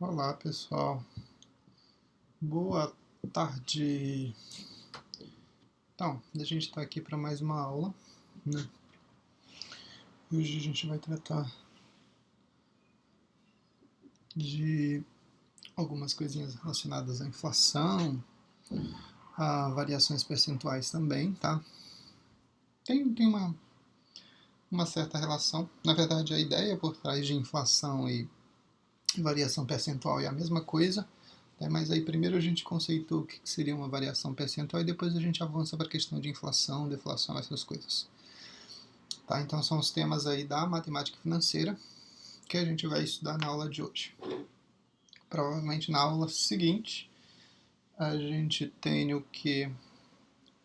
Olá, pessoal. Boa tarde. Então, a gente está aqui para mais uma aula, né? Hoje a gente vai tratar de algumas coisinhas relacionadas à inflação, a variações percentuais também, tá? Tem uma certa relação. Na verdade, a ideia por trás de inflação e variação percentual é a mesma coisa, né? Mas aí primeiro a gente conceitua o que seria uma variação percentual e depois a gente avança para a questão de inflação, deflação, essas coisas. Tá? Então são os temas aí da matemática financeira que a gente vai estudar na aula de hoje. Provavelmente na aula seguinte a gente tem o que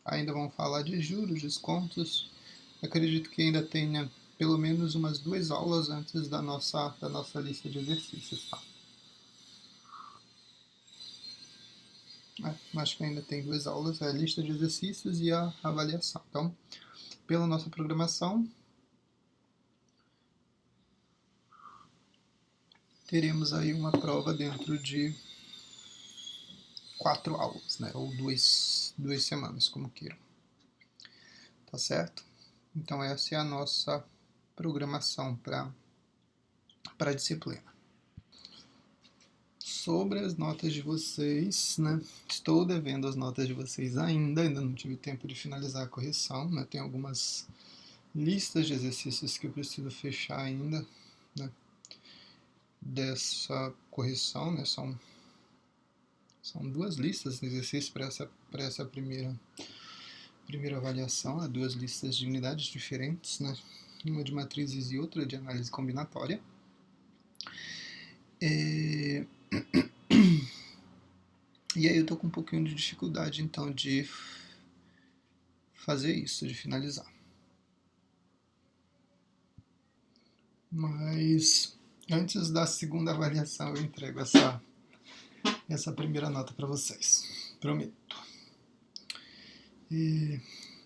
ainda vamos falar de juros, descontos. Acredito que ainda tenha pelo menos umas 2 aulas antes da nossa lista de exercícios, tá? Acho que ainda tem 2 aulas, a lista de exercícios e a avaliação. Então, pela nossa programação, teremos aí uma prova dentro de 4 aulas, né? Ou duas semanas, como queiram. Tá certo? Então essa é a nossa programação para a disciplina. Sobre as notas de vocês, né? Estou devendo as notas de vocês ainda não tive tempo de finalizar a correção, né? Tem algumas listas de exercícios que eu preciso fechar ainda, né? Dessa correção, né? São 2 listas de exercícios para essa primeira avaliação, né? 2 listas de unidades diferentes, né? Uma de matrizes e outra de análise combinatória. E aí eu tô com um pouquinho de dificuldade, então, de fazer isso, de finalizar. Mas antes da segunda avaliação eu entrego essa primeira nota para vocês. Prometo.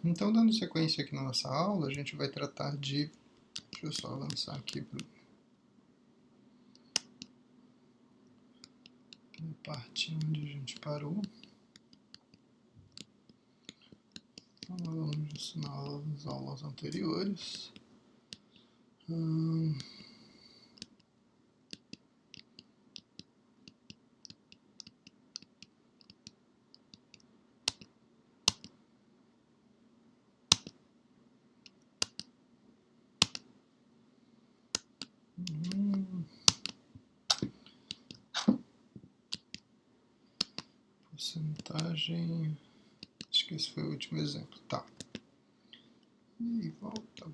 Então, dando sequência aqui na nossa aula, a gente vai tratar de... Deixa eu só avançar aqui para a parte onde a gente parou. Falamos disso nas aulas anteriores. Porcentagem... Acho que esse foi o último exemplo. Tá. E volta.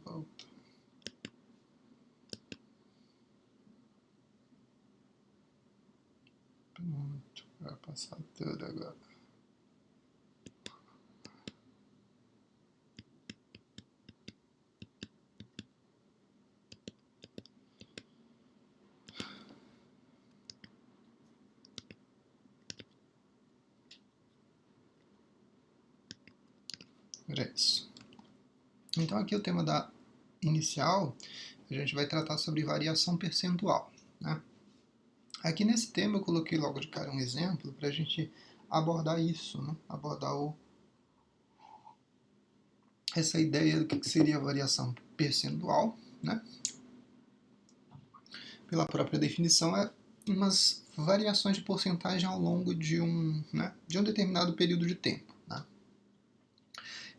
Pronto. Vai passar tudo agora. Era isso. Então aqui o tema da inicial, a gente vai tratar sobre variação percentual, né? Aqui nesse tema eu coloquei logo de cara um exemplo para a gente abordar isso, né? Abordar essa ideia do que seria a variação percentual, né? Pela própria definição, é umas variações de porcentagem ao longo de um determinado período de tempo, né?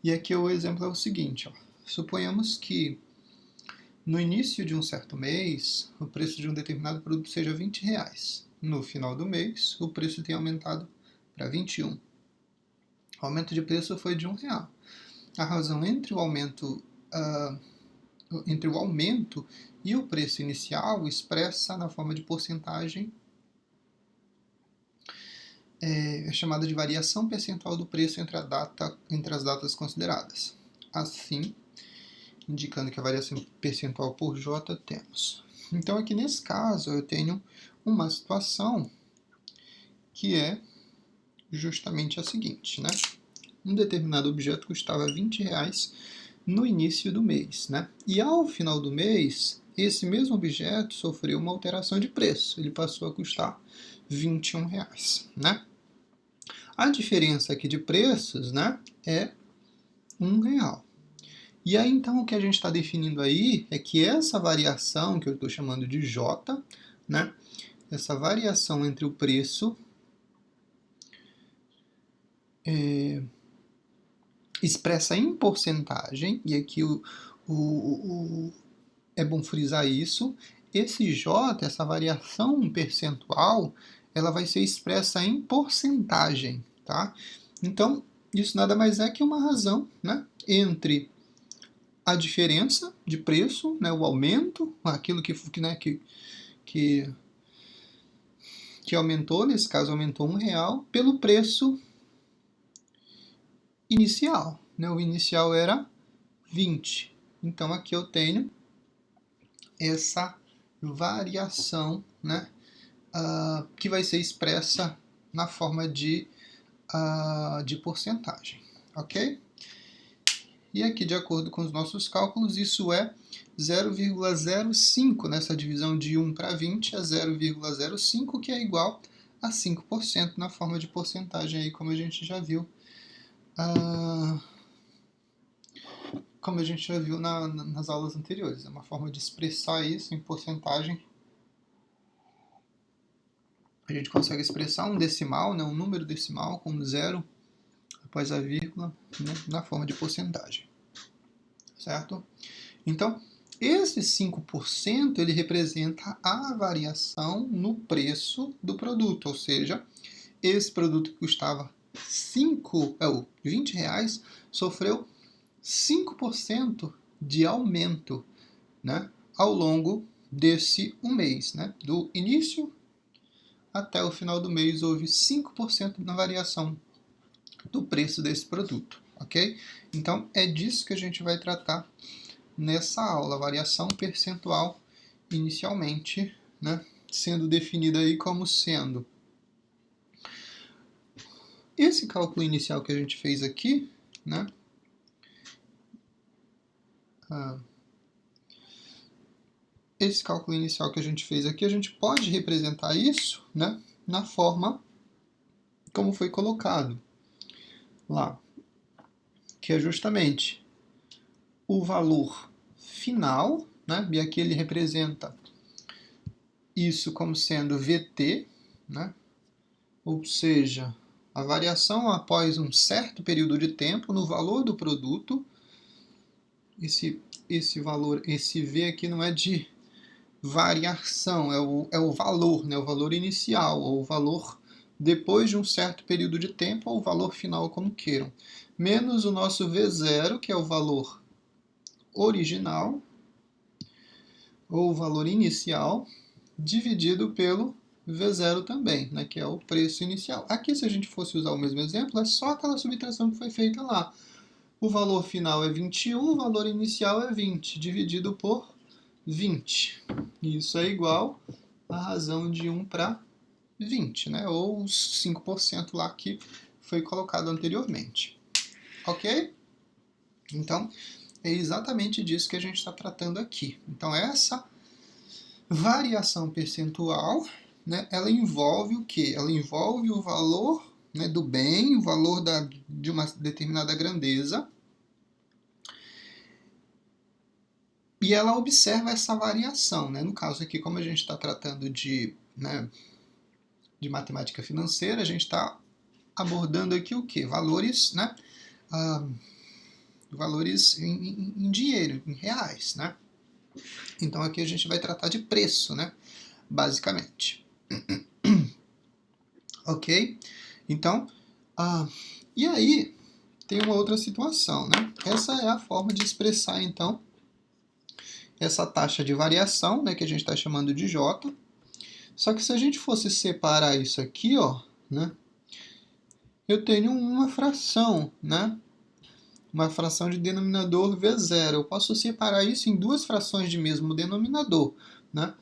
E aqui o exemplo é o seguinte, ó. Suponhamos que no início de um certo mês, o preço de um determinado produto seja R$20. No final do mês, o preço tem aumentado para 21. O aumento de preço foi de R$1. A razão entre o aumento e o preço inicial expressa na forma de porcentagem é chamada de variação percentual do preço entre as datas consideradas. Assim, indicando que a variação percentual por J temos. Então aqui nesse caso eu tenho uma situação que é justamente a seguinte, né? Um determinado objeto custava R$20 no início do mês, né? E ao final do mês esse mesmo objeto sofreu uma alteração de preço, ele passou a custar R$21, né? A diferença aqui de preços, né, é R$1. E aí, então, o que a gente está definindo aí é que essa variação, que eu estou chamando de J, né, essa variação entre o preço expressa em porcentagem, e aqui é bom frisar isso, esse J, essa variação percentual, ela vai ser expressa em porcentagem, tá? Então, isso nada mais é que uma razão, né, entre a diferença de preço, né, o aumento, aquilo que aumentou, nesse caso aumentou R$1, pelo preço inicial, né? O inicial era 20. Então aqui eu tenho essa variação, né, que vai ser expressa na forma de porcentagem, ok? E aqui, de acordo com os nossos cálculos, isso é 0,05, nessa divisão de 1 para 20 é 0,05, que é igual a 5% na forma de porcentagem, aí, como a gente já viu. Nas aulas anteriores. É uma forma de expressar isso em porcentagem. A gente consegue expressar um decimal, né, um número decimal com 0 após a vírgula, né, na forma de porcentagem. Certo? Então, esse 5% ele representa a variação no preço do produto, ou seja, esse produto que custava R$20 sofreu 5% de aumento, né, ao longo desse mês. Né? Do início até o final do mês houve 5% na variação do preço desse produto. Ok? Então é disso que a gente vai tratar nessa aula, variação percentual inicialmente, né, sendo definida aí como sendo esse cálculo inicial que a gente fez aqui, né, esse cálculo inicial que a gente fez aqui, a gente pode representar isso, né, na forma como foi colocado lá, que é justamente o valor final, né, e aqui ele representa isso como sendo VT, né, ou seja, a variação após um certo período de tempo no valor do produto. Esse valor, esse V aqui não é de variação, é o valor, né, o valor inicial, ou o valor depois de um certo período de tempo, ou o valor final, como queiram, menos o nosso V0, que é o valor original, ou o valor inicial, dividido pelo V0 também, né, que é o preço inicial. Aqui, se a gente fosse usar o mesmo exemplo, é só aquela subtração que foi feita lá. O valor final é 21, o valor inicial é 20, dividido por 20. Isso é igual à razão de 1 para 20, né? Ou os 5% lá que foi colocado anteriormente. Ok? Então, é exatamente disso que a gente está tratando aqui. Então, essa variação percentual, né, ela envolve o quê? Ela envolve o valor, né, do bem, o valor de uma determinada grandeza, e ela observa essa variação. Né? No caso aqui, como a gente está tratando de matemática financeira, a gente está abordando aqui o quê? Valores, né, valores em dinheiro, em reais. Né? Então aqui a gente vai tratar de preço, né, basicamente. Ok? Então, e aí tem uma outra situação, né? Essa é a forma de expressar, então, essa taxa de variação, né, que a gente está chamando de J. Só que se a gente fosse separar isso aqui, ó, né, eu tenho uma fração, né, uma fração de denominador V0. Eu posso separar isso em duas frações de mesmo denominador, né?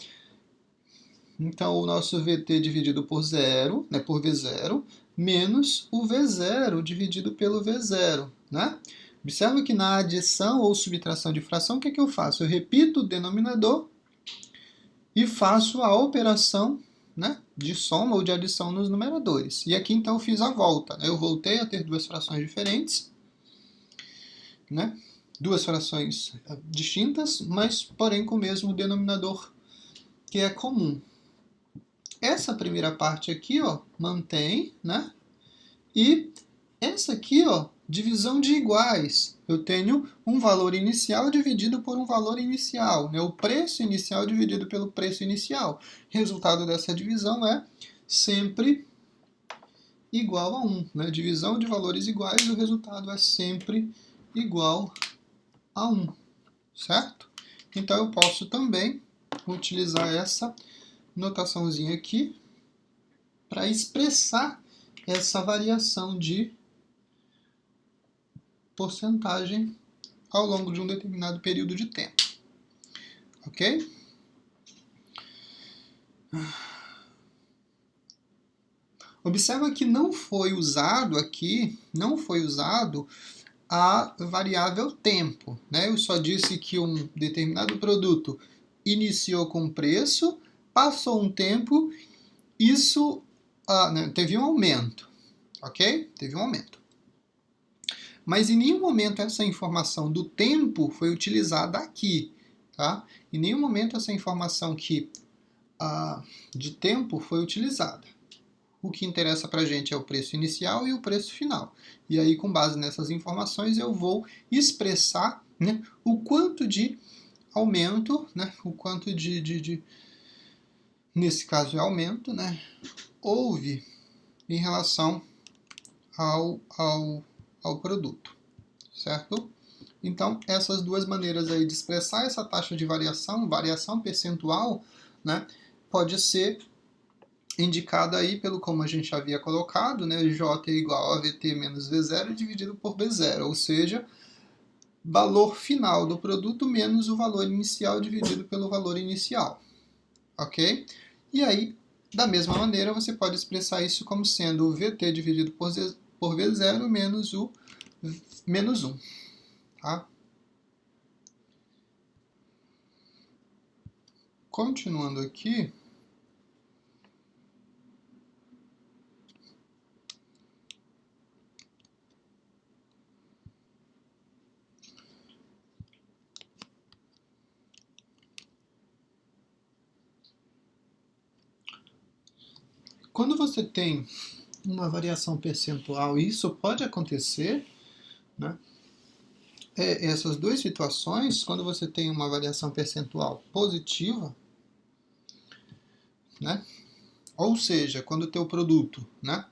Então, o nosso VT dividido por 0, né, por V0, menos o V0 dividido pelo V0, né? Observa que na adição ou subtração de fração, o que é que eu faço? Eu repito o denominador e faço a operação, né, de soma ou de adição nos numeradores. E aqui então eu fiz a volta, né? Eu voltei a ter duas frações diferentes, né? Duas frações distintas, mas porém com o mesmo denominador que é comum. Essa primeira parte aqui, ó, mantém, né? E essa aqui, ó, divisão de iguais. Eu tenho um valor inicial dividido por um valor inicial, né? O preço inicial dividido pelo preço inicial. Resultado dessa divisão é sempre igual a 1. Né? Divisão de valores iguais, o resultado é sempre igual a 1. Certo? Então eu posso também utilizar essa notaçãozinha aqui para expressar essa variação de porcentagem ao longo de um determinado período de tempo. Ok? Observa que não foi usado aqui, não foi usado a variável tempo. Né? Eu só disse que um determinado produto iniciou com preço, passou um tempo, isso teve um aumento. Ok? Teve um aumento. Mas em nenhum momento essa informação do tempo foi utilizada aqui. Tá? Em nenhum momento essa informação de tempo foi utilizada. O que interessa para a gente é o preço inicial e o preço final. E aí, com base nessas informações, eu vou expressar, né, o quanto de aumento, né, o quanto nesse caso é aumento, né, houve em relação ao produto, certo? Então, essas duas maneiras aí de expressar essa taxa de variação percentual, né, pode ser indicada aí pelo como a gente havia colocado, né, J é igual a VT menos V0 dividido por B0, ou seja, valor final do produto menos o valor inicial dividido pelo valor inicial, ok? E aí, da mesma maneira, você pode expressar isso como sendo o VT dividido por V0 menos o menos 1, tá? Continuando aqui, quando você tem uma variação percentual, e isso pode acontecer, né? Essas duas situações, quando você tem uma variação percentual positiva, né? Ou seja, quando o teu produto, né?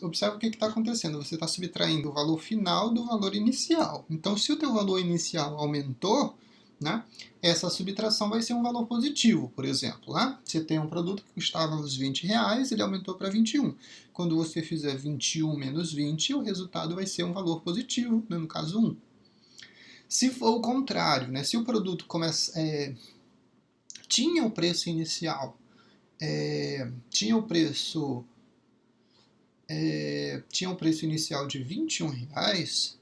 Observa o que está acontecendo, você está subtraindo o valor final do valor inicial. Então, se o teu valor inicial aumentou, né, essa subtração vai ser um valor positivo, por exemplo. Né? Você tem um produto que custava os R$20, ele aumentou para 21. Quando você fizer 21 menos 20, o resultado vai ser um valor positivo, né, no caso 1. Se for o contrário, né, se o produto tinha o preço inicial, tinha um preço inicial de R$21,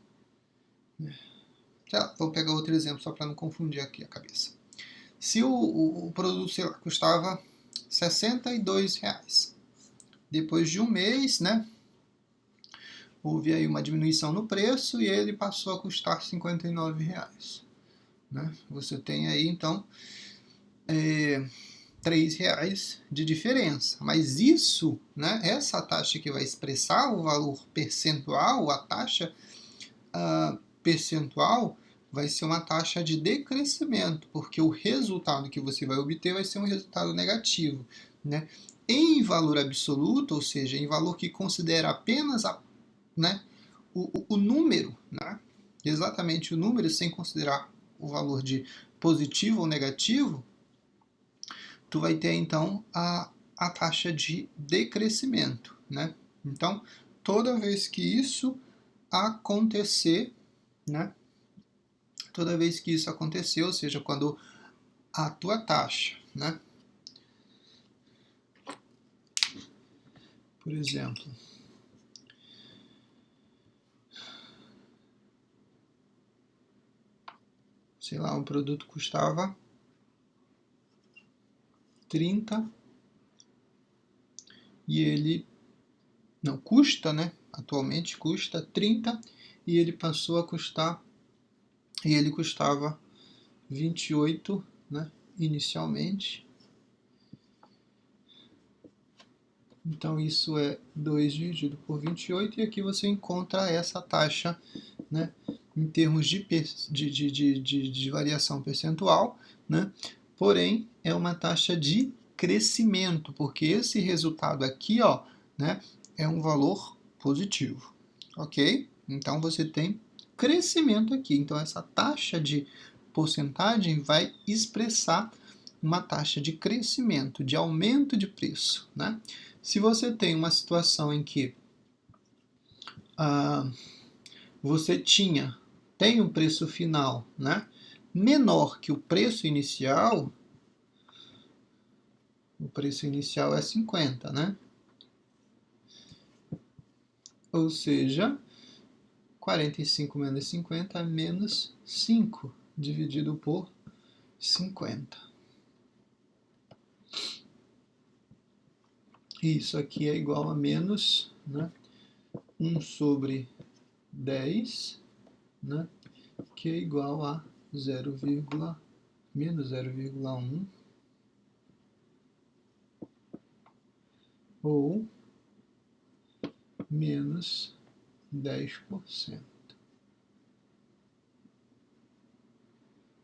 vou pegar outro exemplo só para não confundir aqui a cabeça. Se o produto, sei lá, custava R$62, depois de um mês, né, houve aí uma diminuição no preço e ele passou a custar R$59. Né? Você tem aí, então, R$3 de diferença. Mas isso, né, essa taxa que vai expressar o valor percentual, a taxa percentual, vai ser uma taxa de decrescimento, porque o resultado que você vai obter vai ser um resultado negativo. Né? Em valor absoluto, ou seja, em valor que considera apenas né, o número, né? Exatamente o número, sem considerar o valor de positivo ou negativo, tu vai ter então a taxa de decrescimento. Né? Então, toda vez que isso acontecer, né? Toda vez que isso acontecer, ou seja, quando a tua taxa, né? Por exemplo, sei lá, um produto custava 30 e ele não custa, né? Atualmente custa 30 e ele passou a custar, e ele custava 28, né? Inicialmente. Então isso é 2 dividido por 28 e aqui você encontra essa taxa, né? Em termos de variação percentual, né? Porém é uma taxa de crescimento, porque esse resultado aqui, ó, né? É um valor positivo, ok? Então você tem crescimento aqui. Então essa taxa de porcentagem vai expressar uma taxa de crescimento, de aumento de preço, né? Se você tem uma situação em que você tem um preço final, né, menor que o preço inicial é 50, né? Ou seja, 45 menos 50 é menos 5, dividido por 50. Isso aqui é igual a menos, né, 1 sobre 10, né, que é igual a menos 0,1 ou menos 10%.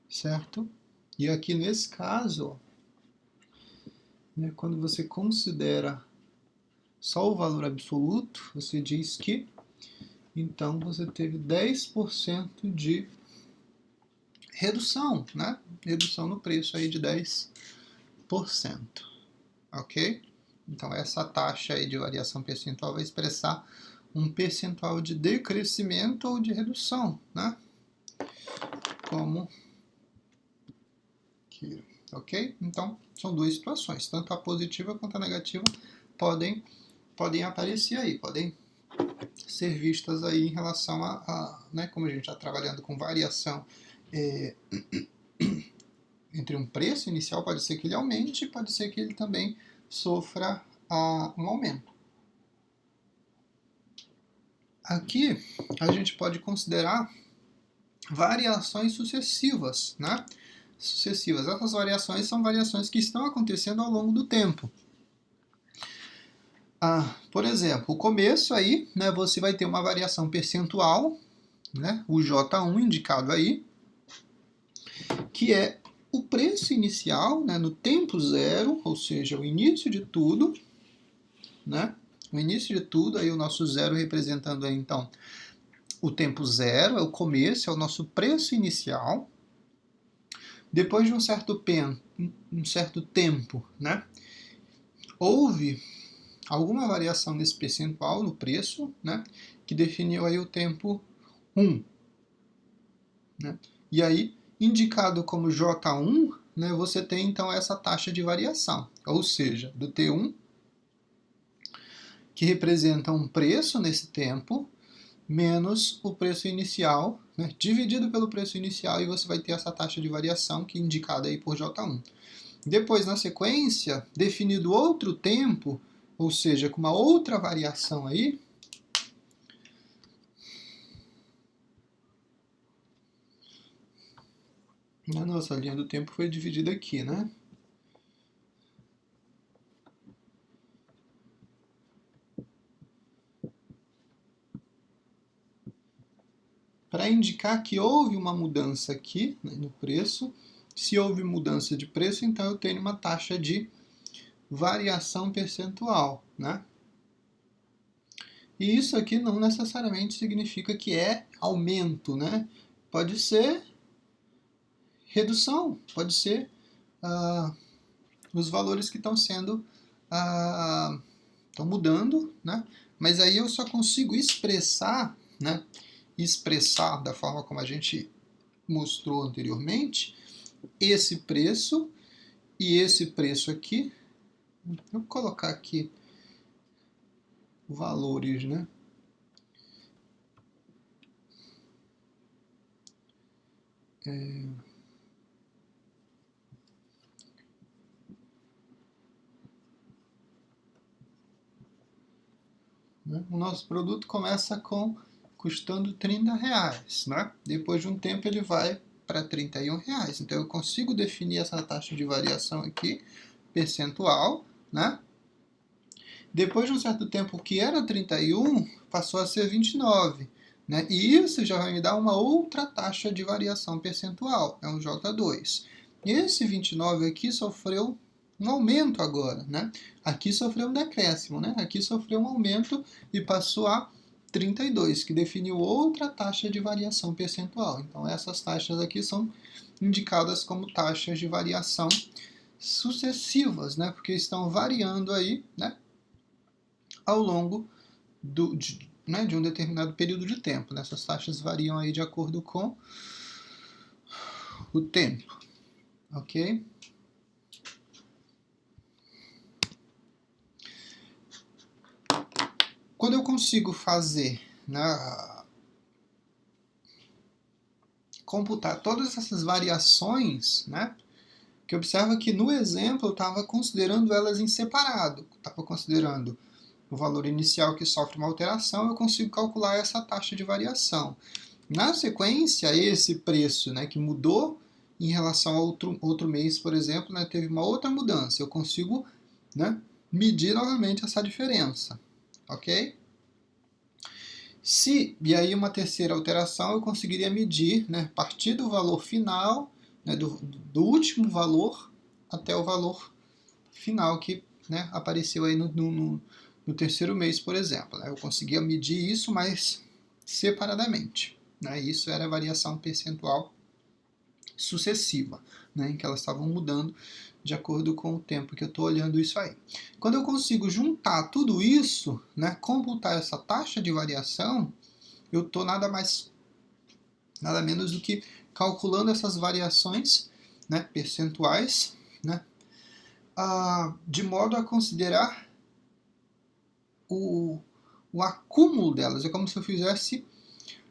Certo? E aqui nesse caso, né, quando você considera só o valor absoluto, você diz que então você teve 10% de redução, né? Redução no preço aí de 10%. Ok? Então essa taxa aí de variação percentual vai expressar um percentual de decrescimento ou de redução, né? Como aqui, ok? Então são duas situações, tanto a positiva quanto a negativa podem aparecer aí, podem ser vistas aí em relação né, como a gente está trabalhando com variação entre um preço inicial, pode ser que ele aumente, pode ser que ele também sofra um aumento. Aqui a gente pode considerar variações sucessivas, né? Sucessivas. Essas variações são variações que estão acontecendo ao longo do tempo. Por exemplo, o começo aí, né, você vai ter uma variação percentual, né, o J1 indicado aí, que é o preço inicial, né, no tempo zero, ou seja, o início de tudo, né, o início de tudo, aí o nosso zero representando aí, então, o tempo zero, é o começo, é o nosso preço inicial. Depois de um certo tempo, né, houve alguma variação nesse percentual no preço, né, que definiu aí o tempo 1. Né? E aí, indicado como J1, né, você tem então essa taxa de variação, ou seja, do T1, que representa um preço nesse tempo, menos o preço inicial, né, dividido pelo preço inicial, e você vai ter essa taxa de variação que é indicada aí por J1. Depois, na sequência, definido outro tempo, ou seja, com uma outra variação aí, a nossa linha do tempo foi dividida aqui, né? Para indicar que houve uma mudança aqui, né, no preço. Se houve mudança de preço, então eu tenho uma taxa de variação percentual, né? E isso aqui não necessariamente significa que é aumento, né? Pode ser redução, pode ser os valores que estão sendo estão mudando, né? Mas aí eu só consigo expressar, né? Expressar da forma como a gente mostrou anteriormente, esse preço e esse preço aqui. Vou colocar aqui valores, né? né? O nosso produto começa custando R$ 30, né? Depois de um tempo ele vai para R$ 31. Então eu consigo definir essa taxa de variação aqui, percentual, né? Depois de um certo tempo, o que era 31 passou a ser 29. Né? E isso já vai me dar uma outra taxa de variação percentual, é um J2. E esse 29 aqui sofreu um aumento agora. Né? Aqui sofreu um decréscimo, né? Aqui sofreu um aumento e passou a 32, que definiu outra taxa de variação percentual. Então essas taxas aqui são indicadas como taxas de variação sucessivas, né? Porque estão variando aí, né? Ao longo de um determinado período de tempo. Né? Essas taxas variam aí de acordo com o tempo, ok? Quando eu consigo fazer, né, computar todas essas variações, né, que observa que no exemplo eu estava considerando elas em separado, estava considerando o valor inicial que sofre uma alteração, eu consigo calcular essa taxa de variação. Na sequência, esse preço, né, que mudou em relação a outro mês, por exemplo, né, teve uma outra mudança. Eu consigo, né, medir novamente essa diferença, ok? E aí uma terceira alteração eu conseguiria medir, né, a partir do valor final, né, do último valor até o valor final que, né, apareceu aí no terceiro mês, por exemplo. Né? Eu conseguia medir isso, mas separadamente. Né? Isso era a variação percentual sucessiva, né? Em que elas estavam mudando de acordo com o tempo que eu estou olhando isso aí. Quando eu consigo juntar tudo isso, né, computar essa taxa de variação, eu estou nada menos do que calculando essas variações, né, percentuais, né, de modo a considerar o acúmulo delas. É como se eu fizesse.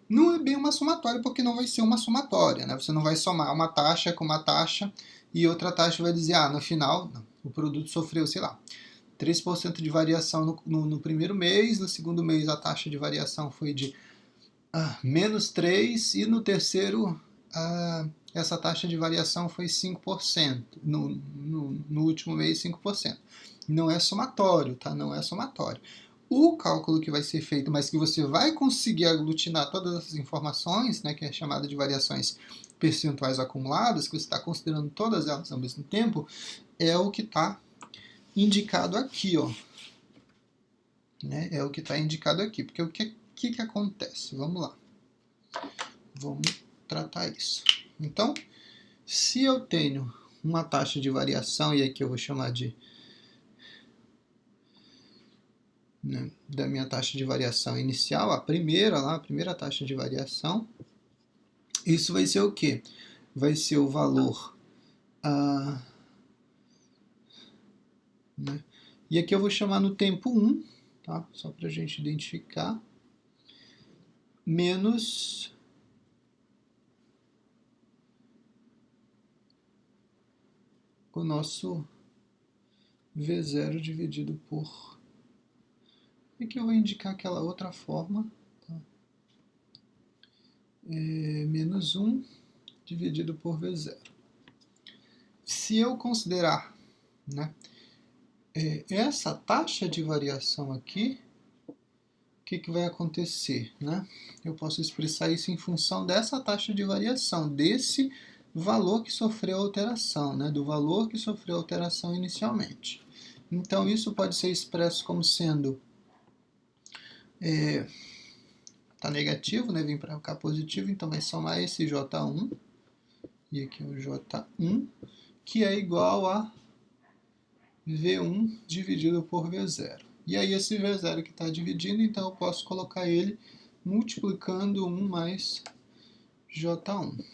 Não é bem uma somatória, porque não vai ser uma somatória. Né? Você não vai somar uma taxa com uma taxa e outra taxa vai dizer, no final, não, o produto sofreu, sei lá, 3% de variação no primeiro mês, no segundo mês a taxa de variação foi de menos 3% e no terceiro essa taxa de variação foi 5%, no último mês 5%. Não é somatório, tá? Não é somatório. O cálculo que vai ser feito, mas que você vai conseguir aglutinar todas essas informações, né, que é chamada de variações percentuais acumuladas, que você está considerando todas elas ao mesmo tempo, é o que está indicado aqui, ó. Né? É o que está indicado aqui, porque o que acontece? Vamos lá. Vamos tratar isso. Então, se eu tenho uma taxa de variação, e aqui eu vou chamar de da minha taxa de variação inicial, a primeira taxa de variação, isso vai ser o quê? Vai ser o valor né? E aqui eu vou chamar no tempo 1, tá? Só para a gente identificar, menos o nosso V0 dividido por... Aqui eu vou indicar aquela outra forma, tá? Menos 1 dividido por V0. Se eu considerar, né, essa taxa de variação aqui, o que vai acontecer? Né? Eu posso expressar isso em função dessa taxa de variação, desse valor que sofreu alteração, né, do valor que sofreu alteração inicialmente. Então isso pode ser expresso como sendo tá negativo, né, vem para cá positivo, então vai somar esse J1 e aqui o J1, que é igual a V1 dividido por V0. E aí esse V0 que está dividindo, então eu posso colocar ele multiplicando 1 mais J1,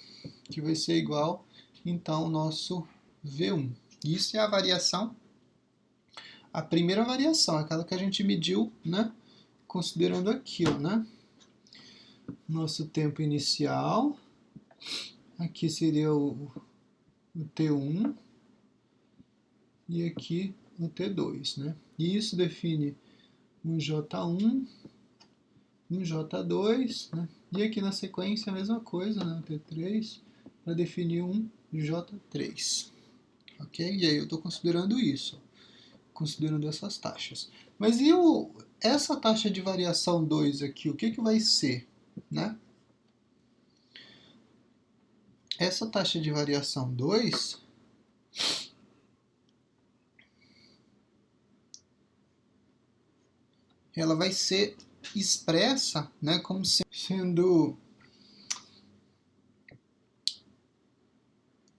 que vai ser igual, então, ao nosso V1. Isso é a variação, a primeira variação, aquela que a gente mediu, né, considerando aqui, ó, né, nosso tempo inicial, aqui seria o T1 e aqui o T2, né? E isso define um J1, um J2, né? E aqui na sequência a mesma coisa, né? T3, para definir um J3. Ok? E aí eu estou considerando isso, considerando essas taxas. Mas e essa taxa de variação 2 aqui, o que vai ser? Né? Essa taxa de variação 2, ela vai ser expressa, né, como sendo...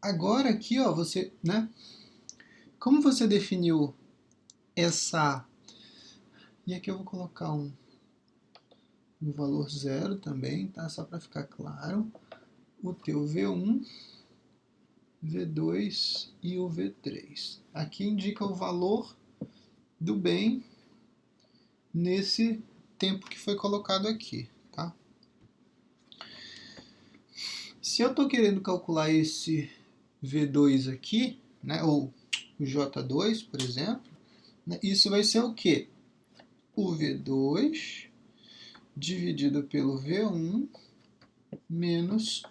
Agora aqui, ó, você, né? Como você definiu essa... E aqui eu vou colocar um valor zero também, tá? Só para ficar claro. O teu V1, V2 e o V3. Aqui indica o valor do bem nesse tempo que foi colocado aqui, tá? Se eu estou querendo calcular esse V2 aqui, né, ou o J2, por exemplo, né, isso vai ser o quê? O V2 dividido pelo V1 menos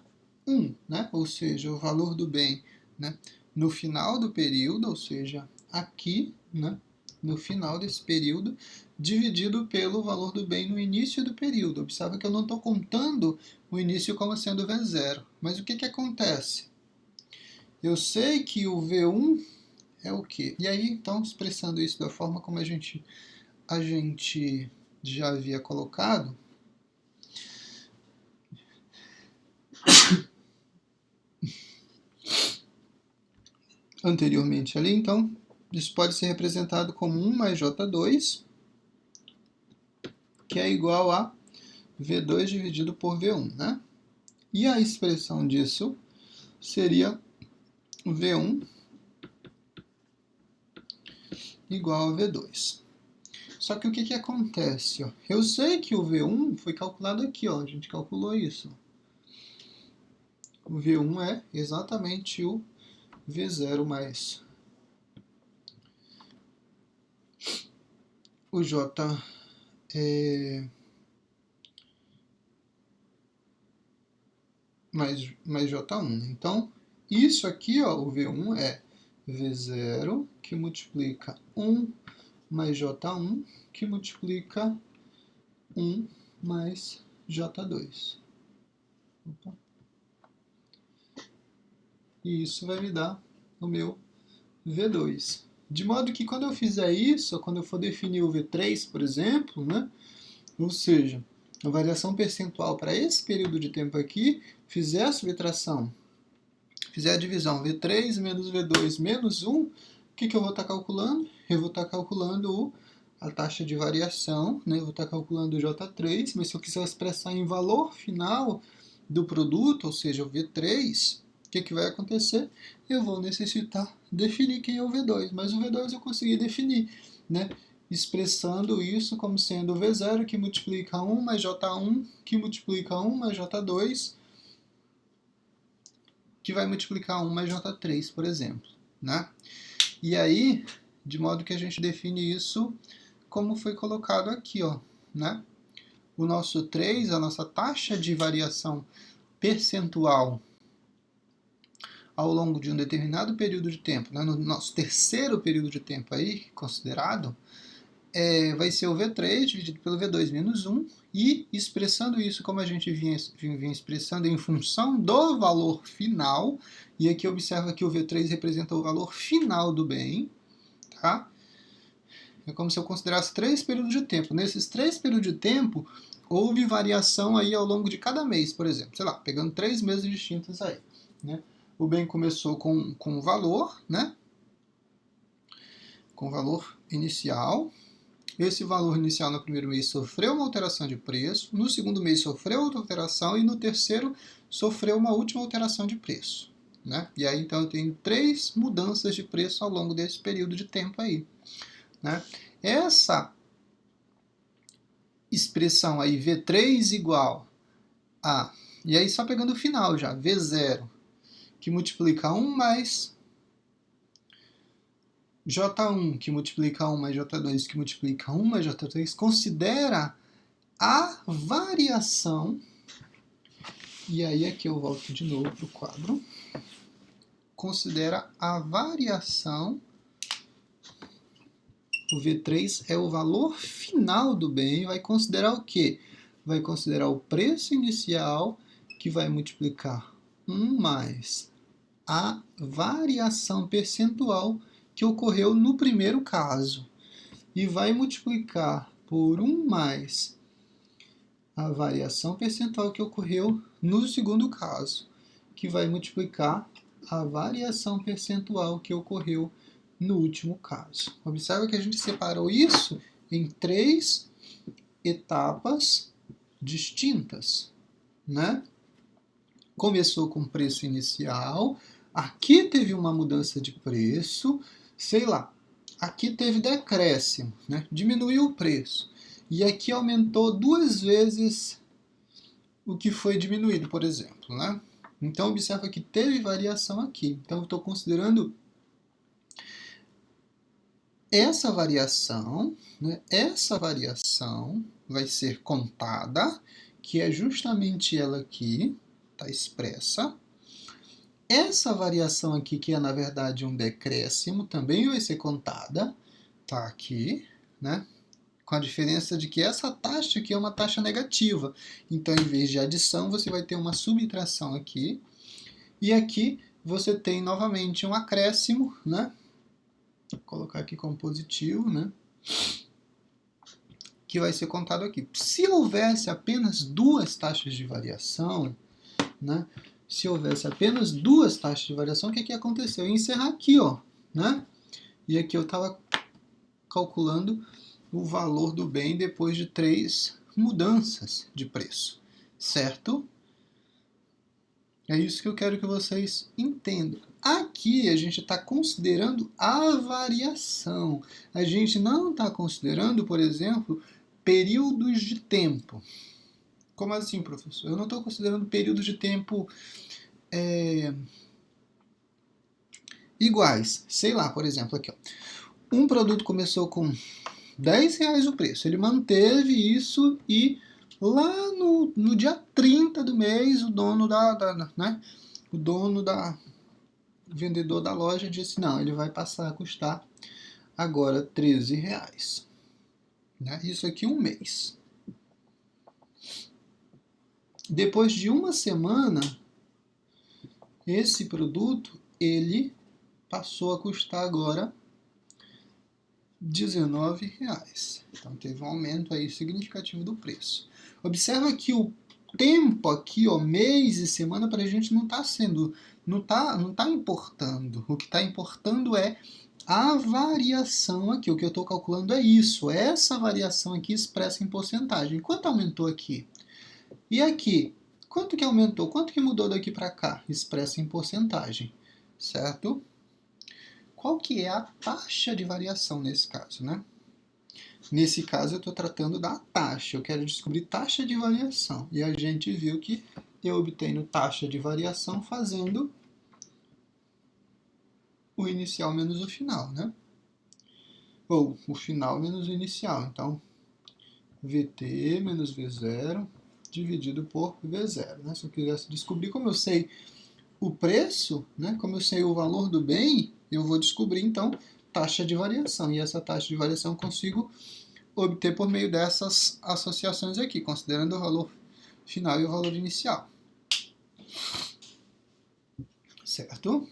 1, né? Ou seja, o valor do bem, né, no final do período, ou seja, aqui, né, no final desse período, dividido pelo valor do bem no início do período. Observa que eu não estou contando o início como sendo V0. Mas o que acontece? Eu sei que o V1 é o quê? E aí, então, expressando isso da forma como a gente já havia colocado, anteriormente ali, então, isso pode ser representado como 1 mais J2, que é igual a V2 dividido por V1, né? E a expressão disso seria V1 igual a V2. Só que o que acontece? Ó? Eu sei que o V1 foi calculado aqui, ó, a gente calculou isso. O V1 é exatamente o V0 mais o J mais J1. Né? Então, isso aqui, ó, o V1 é V0 que multiplica 1 mais J1 que multiplica 1 mais J2. Opa. E isso vai me dar o meu V2. De modo que quando eu fizer isso, quando eu for definir o V3, por exemplo, né, ou seja, a variação percentual para esse período de tempo aqui, fizer a subtração, fizer a divisão V3 menos V2 menos 1, o que eu vou estar calculando? Eu vou estar calculando a taxa de variação, né? Eu vou estar calculando o J3, mas se eu quiser expressar em valor final do produto, ou seja, o V3, o que vai acontecer? Eu vou necessitar definir quem é o V2, mas o V2 eu consegui definir, né? Expressando isso como sendo o V0 que multiplica 1 mais J1, que multiplica 1 mais J2, que vai multiplicar 1 mais J3, por exemplo. Né? E aí, de modo que a gente define isso como foi colocado aqui. Ó, né? O nosso 3, a nossa taxa de variação percentual ao longo de um determinado período de tempo, né? No nosso terceiro período de tempo aí, considerado, vai ser o V3 dividido pelo V2 menos 1, e expressando isso como a gente vinha expressando em função do valor final, e aqui observa que o V3 representa o valor final do bem, tá? É como se eu considerasse 3 períodos de tempo. Nesses 3 períodos de tempo, houve variação aí ao longo de cada mês, por exemplo, sei lá, pegando 3 meses distintos aí, né? O bem começou com valor, né? Com valor inicial. Esse valor inicial no primeiro mês sofreu uma alteração de preço, no segundo mês sofreu outra alteração e no terceiro sofreu uma última alteração de preço. Né? E aí então eu tenho 3 mudanças de preço ao longo desse período de tempo aí. Né? Essa expressão aí, V3 igual a... E aí só pegando o final já, V0, que multiplica 1 mais J1 que multiplica 1 mais J2 que multiplica 1 mais J3 considera a variação, e aí aqui eu volto de novo para o quadro, considera a variação, o V3 é o valor final do bem, vai considerar o quê? Vai considerar o preço inicial, que vai multiplicar 1 mais a variação percentual que ocorreu no primeiro caso, e vai multiplicar por 1 mais a variação percentual que ocorreu no segundo caso, que vai multiplicar a variação percentual que ocorreu no último caso. Observa que a gente separou isso em 3 etapas distintas, né? Começou com preço inicial, aqui teve uma mudança de preço, sei lá, aqui teve decréscimo, né? Diminuiu o preço. E aqui aumentou 2 vezes o que foi diminuído, por exemplo, né? Então, observa que teve variação aqui. Então, eu estou considerando essa variação, né? Essa variação vai ser contada, que é justamente ela aqui, está expressa. Essa variação aqui, que é na verdade um decréscimo, também vai ser contada, está aqui, né? Com a diferença de que essa taxa aqui é uma taxa negativa. Então, em vez de adição, você vai ter uma subtração aqui. E aqui você tem novamente um acréscimo, né? Vou colocar aqui como positivo, né? Que vai ser contado aqui. Se houvesse apenas 2 taxas de variação, né? Se houvesse apenas 2 taxas de variação, o que aconteceu? Eu ia encerrar aqui, ó, né? E aqui eu estava calculando o valor do bem depois de 3 mudanças de preço, certo? É isso que eu quero que vocês entendam. Aqui a gente está considerando a variação. A gente não está considerando, por exemplo, períodos de tempo. Como assim, professor? Eu não estou considerando períodos de tempo iguais. Sei lá, por exemplo, aqui, ó. Um produto começou com R$10 o preço. Ele manteve isso e lá no dia 30 do mês, o vendedor da loja disse, não, ele vai passar a custar agora R$13. Né? Isso aqui um mês. Depois de uma semana, esse produto, ele passou a custar agora R$19. Então teve um aumento aí significativo do preço. Observa que o tempo aqui, ó, mês e semana, para a gente não está sendo, não tá importando. O que está importando é a variação aqui. O que eu estou calculando é isso. Essa variação aqui expressa em porcentagem. Quanto aumentou aqui? E aqui? Quanto que aumentou? Quanto que mudou daqui para cá? Expressa em porcentagem, certo? Qual que é a taxa de variação nesse caso, né? Nesse caso eu estou tratando da taxa, eu quero descobrir taxa de variação. E a gente viu que eu obtenho taxa de variação fazendo o inicial menos o final, né? Ou o final menos o inicial. Então, VT menos V0 dividido por V0. Né? Se eu quisesse descobrir, como eu sei o preço, né? Como eu sei o valor do bem, eu vou descobrir, então, taxa de variação. E essa taxa de variação eu consigo obter por meio dessas associações aqui, considerando o valor final e o valor inicial. Certo?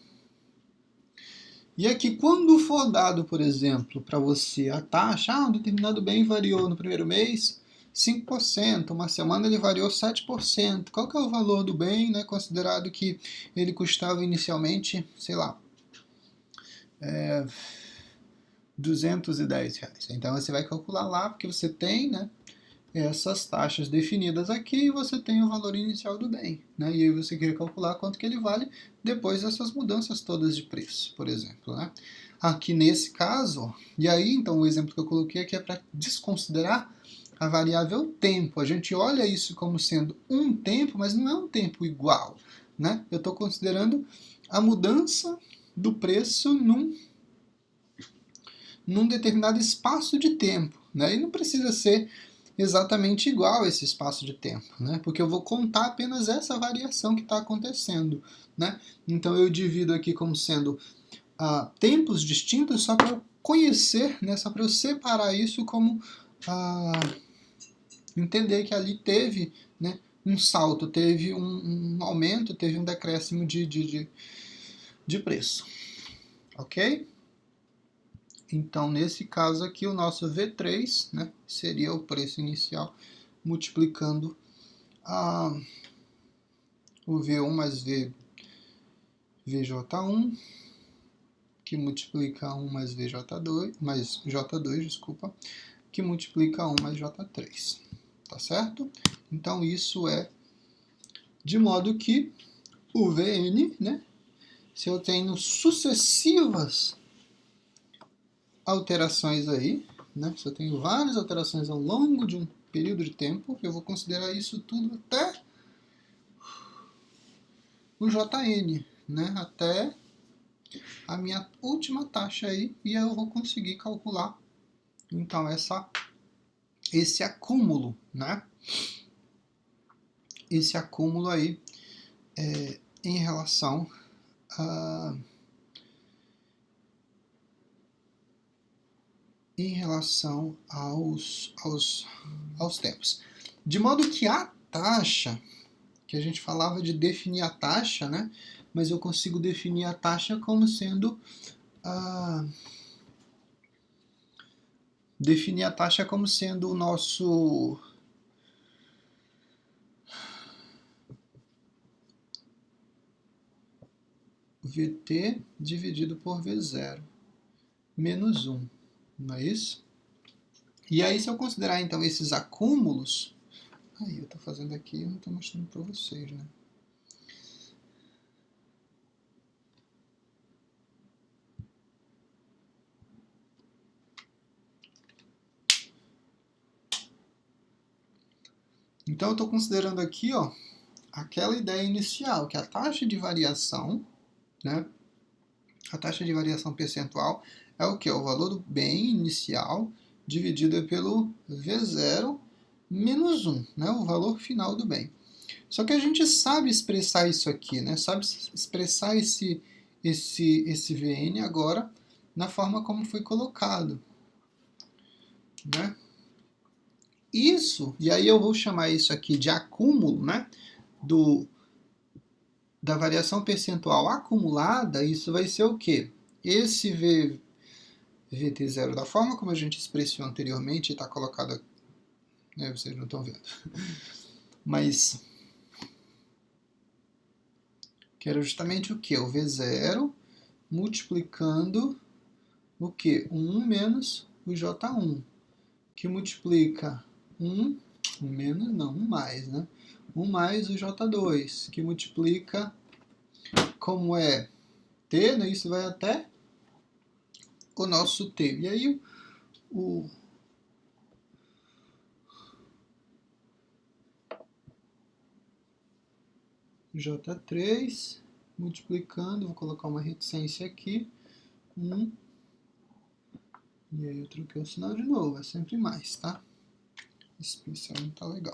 E aqui, quando for dado, por exemplo, para você a taxa, um determinado bem variou no primeiro mês 5%, uma semana ele variou 7%. Qual que é o valor do bem, né, considerado que ele custava inicialmente, sei lá, R$210. Então você vai calcular lá, porque você tem, né, essas taxas definidas aqui e você tem o valor inicial do bem. Né? E aí você quer calcular quanto que ele vale depois dessas mudanças todas de preço, por exemplo. Né? Aqui nesse caso, e aí então o exemplo que eu coloquei aqui é para desconsiderar a variável tempo. A gente olha isso como sendo um tempo, mas não é um tempo igual. Né? Eu estou considerando a mudança do preço num num determinado espaço de tempo, né? E não precisa ser exatamente igual esse espaço de tempo, né? Porque eu vou contar apenas essa variação que está acontecendo, né? Então eu divido aqui como sendo tempos distintos só para eu conhecer, né? Só para eu separar isso como entender que ali teve, né, um salto, teve um aumento, teve um decréscimo de preço, ok? Então, nesse caso aqui, o nosso V3, né, seria o preço inicial multiplicando o V1 mais VJ1, que multiplica 1 mais VJ2, mais J2, desculpa, que multiplica 1 mais J3, tá certo? Então, isso é de modo que o Vn, né, se eu tenho sucessivas alterações aí, né, se eu tenho várias alterações ao longo de um período de tempo, eu vou considerar isso tudo até o Jn, né, até a minha última taxa aí, e eu vou conseguir calcular então esse acúmulo, né, esse acúmulo aí em relação aos tempos. De modo que a taxa, que a gente falava de definir a taxa, né? Mas eu consigo definir a taxa como sendo o nosso VT dividido por V0 menos 1, não é isso? E aí, se eu considerar então esses acúmulos, aí eu estou fazendo aqui e não estou mostrando para vocês, né? Então eu estou considerando aqui, ó, aquela ideia inicial, que a taxa de variação, né? A taxa de variação percentual é o que? O valor do bem inicial dividido pelo V0 menos 1, né? O valor final do bem. Só que a gente sabe expressar isso aqui, né? Sabe expressar esse Vn agora na forma como foi colocado, né? Isso, e aí eu vou chamar isso aqui de acúmulo, né? Da variação percentual acumulada, isso vai ser o quê? Esse VT0, da forma como a gente expressou anteriormente, está colocado aqui, né, vocês não estão vendo, mas que era justamente o que? O V0 multiplicando o que? 1 menos o J1, que multiplica 1 menos, não, 1 mais, né? 1 mais o J2, que multiplica, como é T, né, isso vai até o nosso T. E aí o J3 multiplicando, vou colocar uma reticência aqui, 1, e aí eu troquei o sinal de novo, é sempre mais, tá? Esse pincel não tá legal.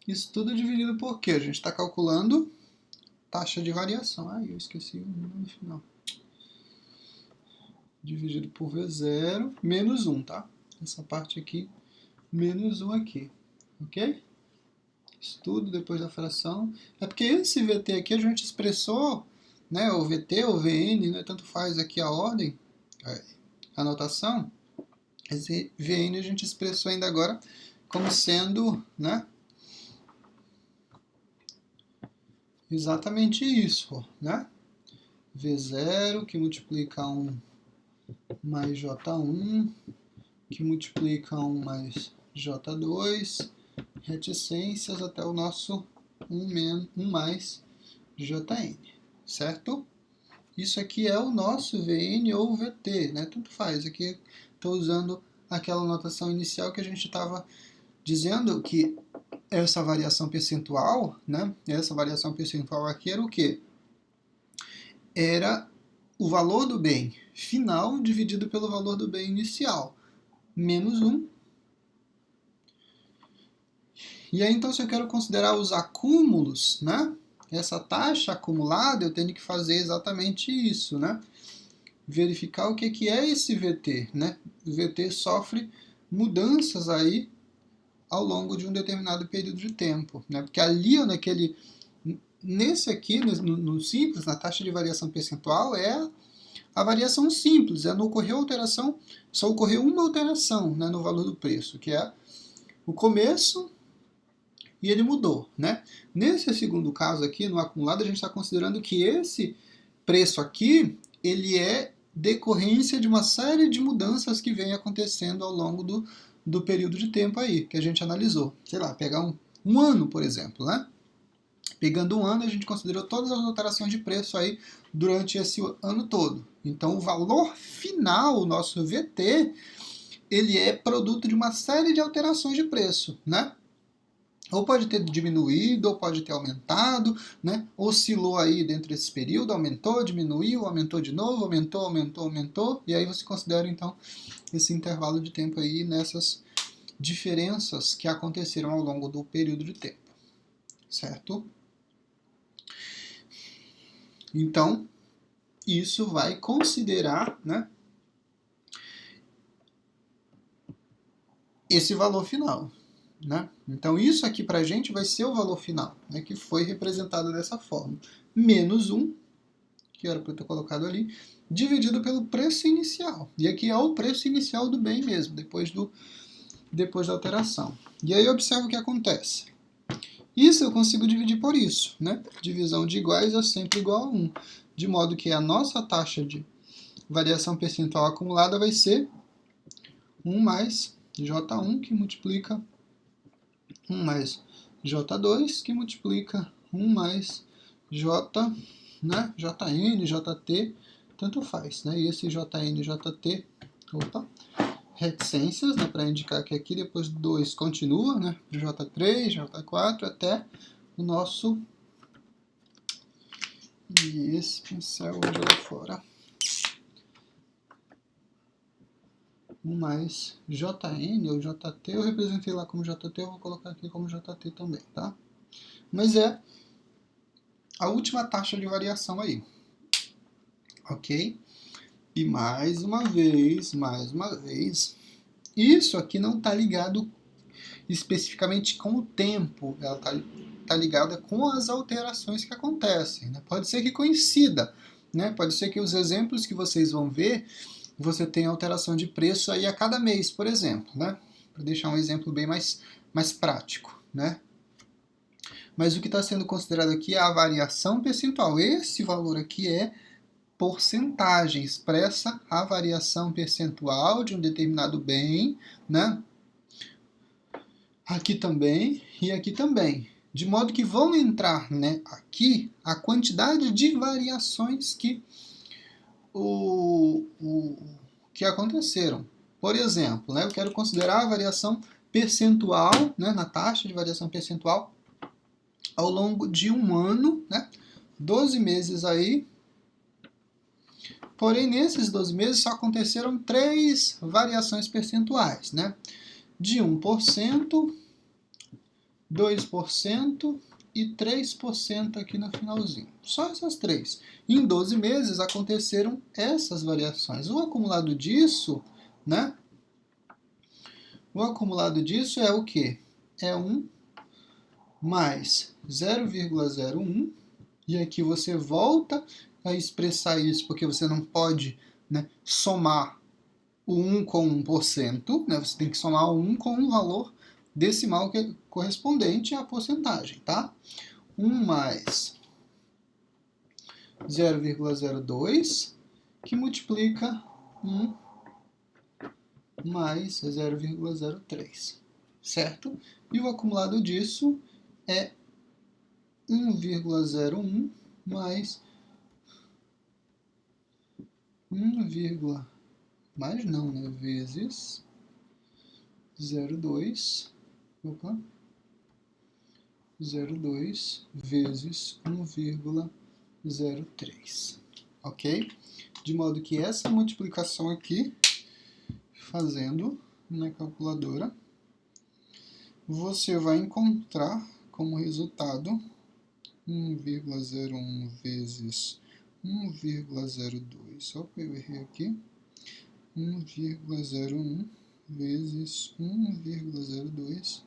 Isso tudo é dividido por quê? A gente está calculando taxa de variação. Ah, eu esqueci o número no final. Dividido por V0 menos 1, tá? Essa parte aqui, menos 1 aqui, ok? Isso tudo depois da fração. É porque esse VT aqui a gente expressou, né? O VT ou VN, né? Tanto faz aqui a ordem, a anotação. Esse VN a gente expressou ainda agora como sendo, né? Exatamente isso, né? V0 que multiplica 1 mais J1, que multiplica 1 mais J2, reticências até o nosso 1 mais Jn, certo? Isso aqui é o nosso Vn ou Vt, né? Tanto faz, aqui estou usando aquela notação inicial que a gente estava dizendo que essa variação percentual, né? Essa variação percentual aqui era o quê? Era o valor do bem final dividido pelo valor do bem inicial, menos 1. E aí, então, se eu quero considerar os acúmulos, né? Essa taxa acumulada, eu tenho que fazer exatamente isso, né? Verificar o que é esse VT, né? O VT sofre mudanças aí ao longo de um determinado período de tempo, né? Porque ali, nesse aqui, no simples, na taxa de variação percentual, é a variação simples, não ocorreu alteração, só ocorreu uma alteração, né, no valor do preço, que é o começo e ele mudou, né? Nesse segundo caso aqui, no acumulado, a gente está considerando que esse preço aqui, ele é decorrência de uma série de mudanças que vem acontecendo ao longo do período de tempo aí, que a gente analisou. Sei lá, pegar um ano, por exemplo, né? Pegando um ano, a gente considerou todas as alterações de preço aí durante esse ano todo. Então, o valor final, o nosso VT, ele é produto de uma série de alterações de preço, né? Ou pode ter diminuído, ou pode ter aumentado, né? Oscilou aí dentro desse período, aumentou, diminuiu, aumentou de novo, aumentou, e aí você considera, então, esse intervalo de tempo aí nessas diferenças que aconteceram ao longo do período de tempo, certo? Então, isso vai considerar, né, esse valor final. Né? Então, isso aqui para a gente vai ser o valor final, né, que foi representado dessa forma. Menos 1, que era para eu ter colocado ali, dividido pelo preço inicial. E aqui é o preço inicial do bem mesmo, depois da alteração. E aí observa o que acontece. Isso eu consigo dividir por isso. Né? Divisão de iguais é sempre igual a 1. De modo que a nossa taxa de variação percentual acumulada vai ser 1 mais J1, que multiplica 1 mais J2, que multiplica 1 mais J, né? JN, JT, tanto faz. Né? E esse JN e JT, reticências, né? Para indicar que aqui depois do 2 continua, né? De J3, J4, até o nosso... E esse pincel hoje lá fora. 1 mais JN ou JT, eu representei lá como JT, eu vou colocar aqui como JT também, tá? Mas é a última taxa de variação aí, ok? E mais uma vez, isso aqui não está ligado especificamente com o tempo, ela tá ligada com as alterações que acontecem, né? Pode ser que coincida, né? Pode ser que os exemplos que vocês vão ver, você tenha alteração de preço aí a cada mês, por exemplo, né? Para deixar um exemplo bem mais prático, né? Mas o que está sendo considerado aqui é a variação percentual. Esse valor aqui é porcentagem, expressa a variação percentual de um determinado bem, né? Aqui também e aqui também. De modo que vão entrar, né, aqui a quantidade de variações que que aconteceram. Por exemplo, né, eu quero considerar a variação percentual, né, na taxa de variação percentual ao longo de um ano, né, 12 meses aí. Porém, nesses 12 meses só aconteceram 3 variações percentuais, né, de 1%, 2% e 3% aqui no finalzinho. Só essas 3. Em 12 meses aconteceram essas variações. O acumulado disso, né? O acumulado disso é o quê? É 1 mais 0,01. E aqui você volta a expressar isso, porque você não pode, né, somar o 1 com 1%, né? Você tem que somar o 1 com um valor decimal que é correspondente à porcentagem, tá? 1 mais 0,02, que multiplica 1 mais 0,03, certo? E o acumulado disso é 1,01 mais 1, mais não, né? Vezes 0,2, opa, 0,2 vezes 1,03, ok? De modo que essa multiplicação aqui, fazendo na calculadora, você vai encontrar como resultado 1,01 vezes 1,02. Opa, eu errei aqui. 1,01 vezes 1,02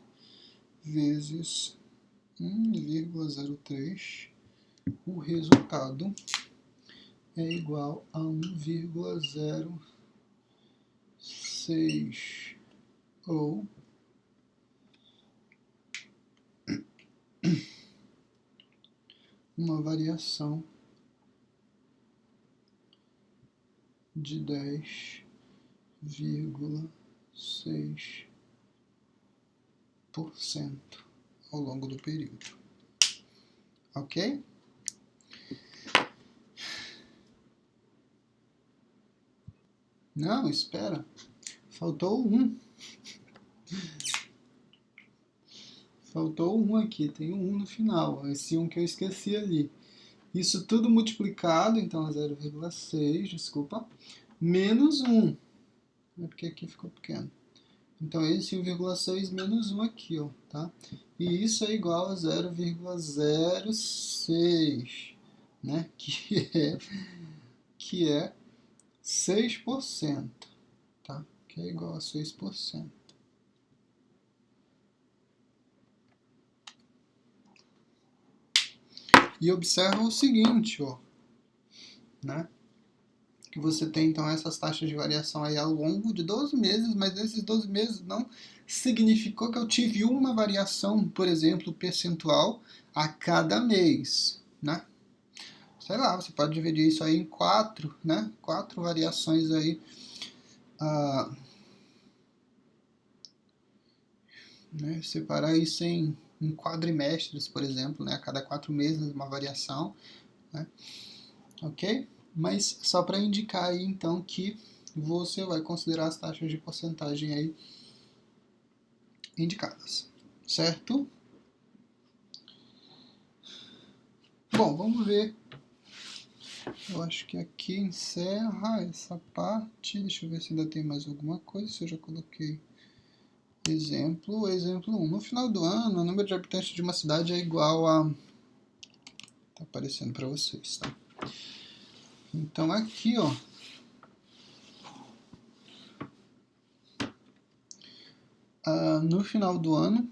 vezes 1,03. O resultado é igual a 1,06 ou uma variação de 10,6% ao longo do período. Ok? Não, espera. Faltou um. Faltou um aqui, tem um no final, esse um que eu esqueci ali. Isso tudo multiplicado, então é 0,6, desculpa, menos 1. É porque aqui ficou pequeno. Então esse 1,6 menos 1 aqui, ó, tá? E isso é igual a 0,06, né? Que é 6%, tá? Que é igual a 6%. E observa o seguinte, ó, né? Que você tem, então, essas taxas de variação aí ao longo de 12 meses, mas esses 12 meses não significou que eu tive uma variação, por exemplo, percentual a cada mês, né? Sei lá, você pode dividir isso aí em 4, né? 4 variações aí, né? Separar isso em quadrimestres, por exemplo, né? A cada 4 meses uma variação, né? Ok? Mas só para indicar aí, então, que você vai considerar as taxas de porcentagem aí indicadas, certo? Bom, vamos ver. Eu acho que aqui encerra essa parte. Deixa eu ver se ainda tem mais alguma coisa. Se eu já coloquei exemplo 1. No final do ano, o número de habitantes de uma cidade é igual a... Tá aparecendo para vocês, tá? Então aqui, ó, no final do ano,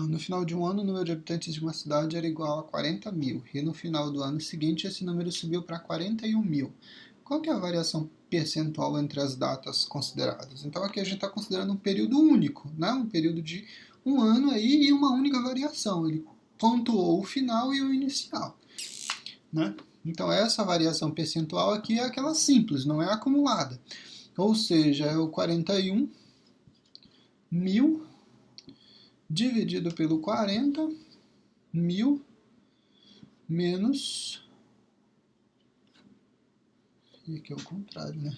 no final de um ano, o número de habitantes de uma cidade era igual a 40 mil. E no final do ano seguinte, esse número subiu para 41 mil. Qual que é a variação percentual entre as datas consideradas? Então aqui a gente está considerando um período único, né? Um período de um ano aí e uma única variação. Ele pontuou o final e o inicial, né? Então essa variação percentual aqui é aquela simples, não é acumulada. Ou seja, é o 41 mil dividido pelo 40 mil menos... E aqui é o contrário, né?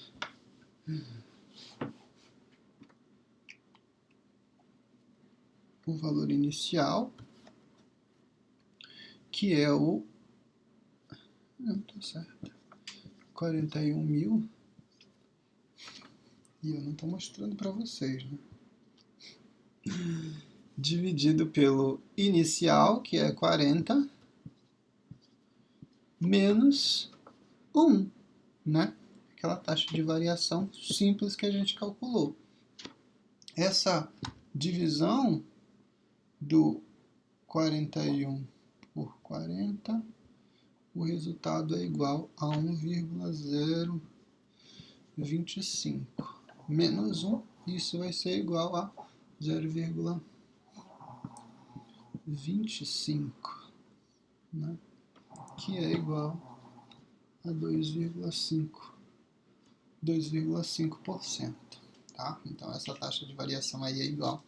O valor inicial, que é o... Não, tá certo. 41 mil. E eu não estou mostrando para vocês, né? Dividido pelo inicial, que é 40, menos 1, né? Aquela taxa de variação simples que a gente calculou. Essa divisão do 41 por 40, o resultado é igual a 1,025 menos 1, isso vai ser igual a 0,25, né? Que é igual a 2,5%, tá? Então essa taxa de variação aí é igual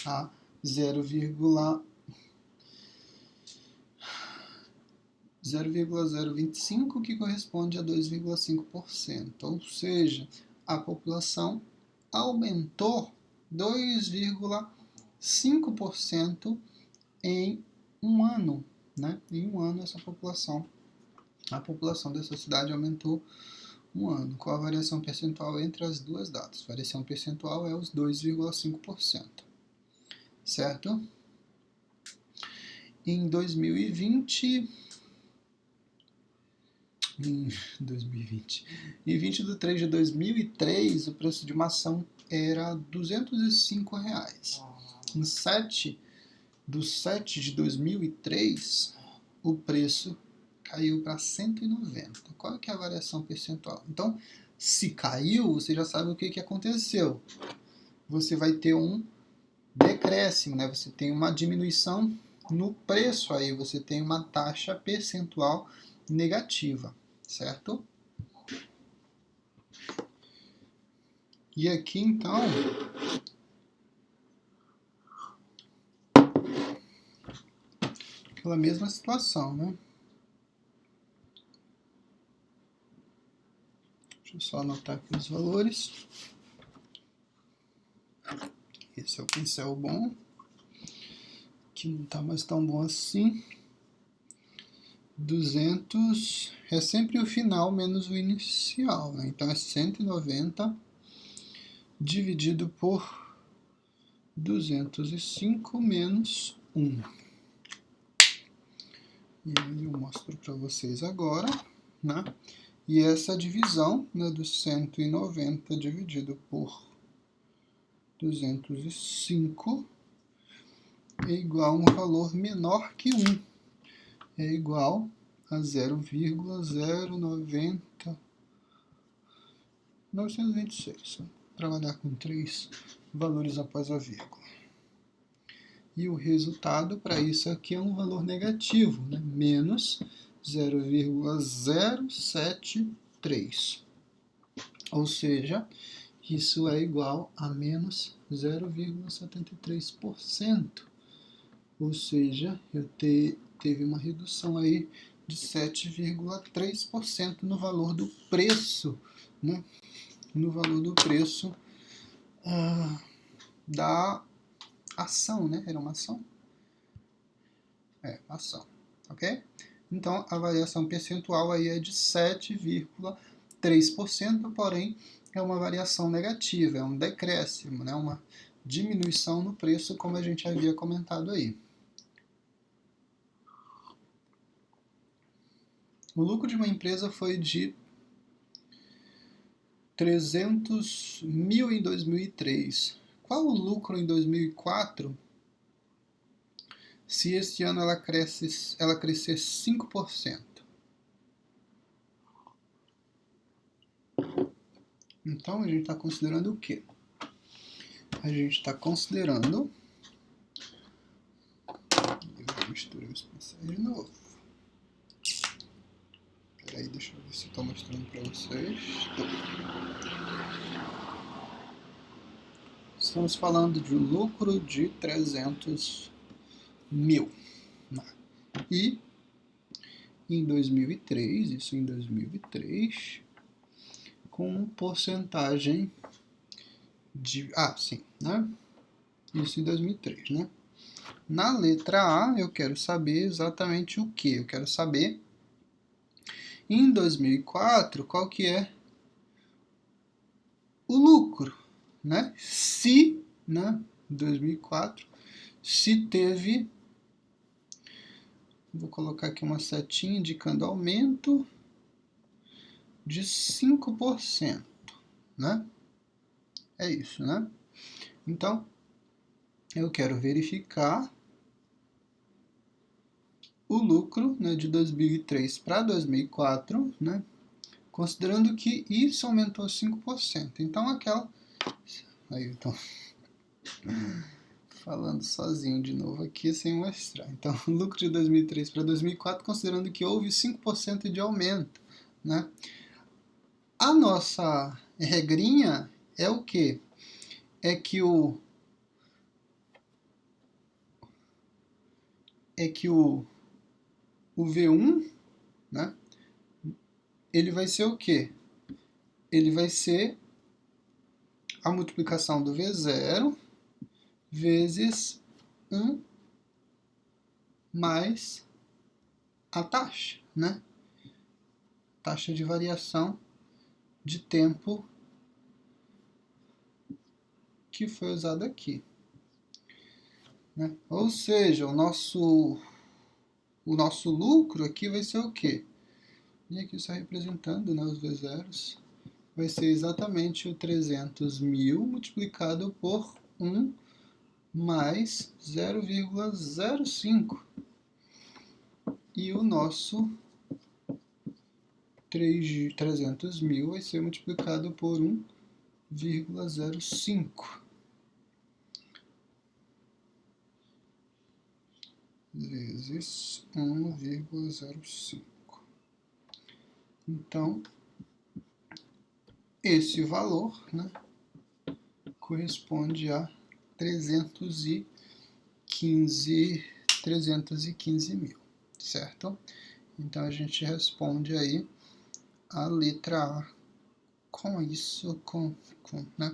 a 0,025, que corresponde a 2,5%, ou seja, a população aumentou 2,5%. 5% em um ano, né? Em um ano a população dessa cidade aumentou um ano. Qual a variação percentual entre as duas datas? A variação percentual é os 2,5%, certo? Em 2020, em 20 de 3 de 2003, o preço de uma ação era R$ 205. Em 7 de 2003, o preço caiu para 190. Qual é a variação percentual? Então, se caiu, você já sabe o que aconteceu. Você vai ter um decréscimo, né? Você tem uma diminuição no preço aí, você tem uma taxa percentual negativa, certo? E aqui, então, aquela mesma situação, né? Deixa eu só anotar aqui os valores. Esse é o pincel bom, que não está mais tão bom assim. 200 é sempre o final menos o inicial, né? Então é 190 dividido por 205 menos 1. E eu mostro para vocês agora, né? E essa divisão, né, do 190 dividido por 205 é igual a um valor menor que 1. É igual a 0,0926. Vou trabalhar com 3 valores após a vírgula. E o resultado para isso aqui é um valor negativo, né? Menos 0,073. Ou seja, isso é igual a menos 0,73%. Ou seja, teve uma redução aí de 7,3% no valor do preço, né? No valor do preço da ação, né? Era uma ação? Ação, ok? Então, a variação percentual aí é de 7,3%, porém, é uma variação negativa, é um decréscimo, né? Uma diminuição no preço, como a gente havia comentado aí. O lucro de uma empresa foi de 300 mil em 2003. Qual o lucro em 2004 se este ano ela crescer 5%? Então, a gente está considerando o quê? A gente está considerando... Eu misturei os pincéis de novo. Peraí, deixa eu ver se estou mostrando para vocês. Estamos falando de um lucro de 300 mil. E em 2003, isso em 2003, com porcentagem de... né? Isso em 2003, né? Na letra A, eu quero saber exatamente o que? Eu quero saber, em 2004, qual que é o lucro, né? Se, né, 2004, se teve... Vou colocar aqui uma setinha indicando aumento de 5%, né? É isso, né? Então, eu quero verificar o lucro, né, de 2003 para 2004, né, considerando que isso aumentou 5%. Então, aquela... Aí eu estou falando sozinho de novo aqui, sem mostrar. Então, o lucro de 2003 para 2004, considerando que houve 5% de aumento, né? A nossa regrinha é o quê? É que o V1, né, ele vai ser o quê? Ele vai ser a multiplicação do V0 vezes 1 mais a taxa, né? Taxa de variação de tempo que foi usada aqui, né? Ou seja, o nosso lucro aqui vai ser o quê? E aqui está representando, né, os V0s. Vai ser exatamente o 300.000 multiplicado por 1 mais 0,05. E o nosso 300.000 vai ser multiplicado por 1,05 vezes 1,05. Então, esse valor, né, corresponde a 315 mil, certo? Então, a gente responde aí a letra A com isso, com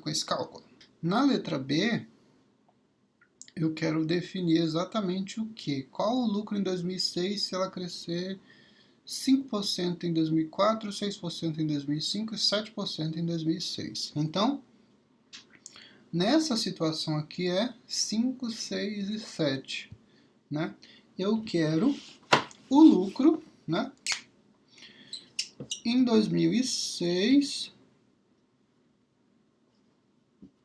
esse cálculo. Na letra B, eu quero definir exatamente o que? Qual o lucro em 2006 se ela crescer 5% em 2004, 6% em 2005 e 7% em 2006. Então, nessa situação aqui é 5, 6 e 7. Né? Eu quero o lucro, né, em 2006,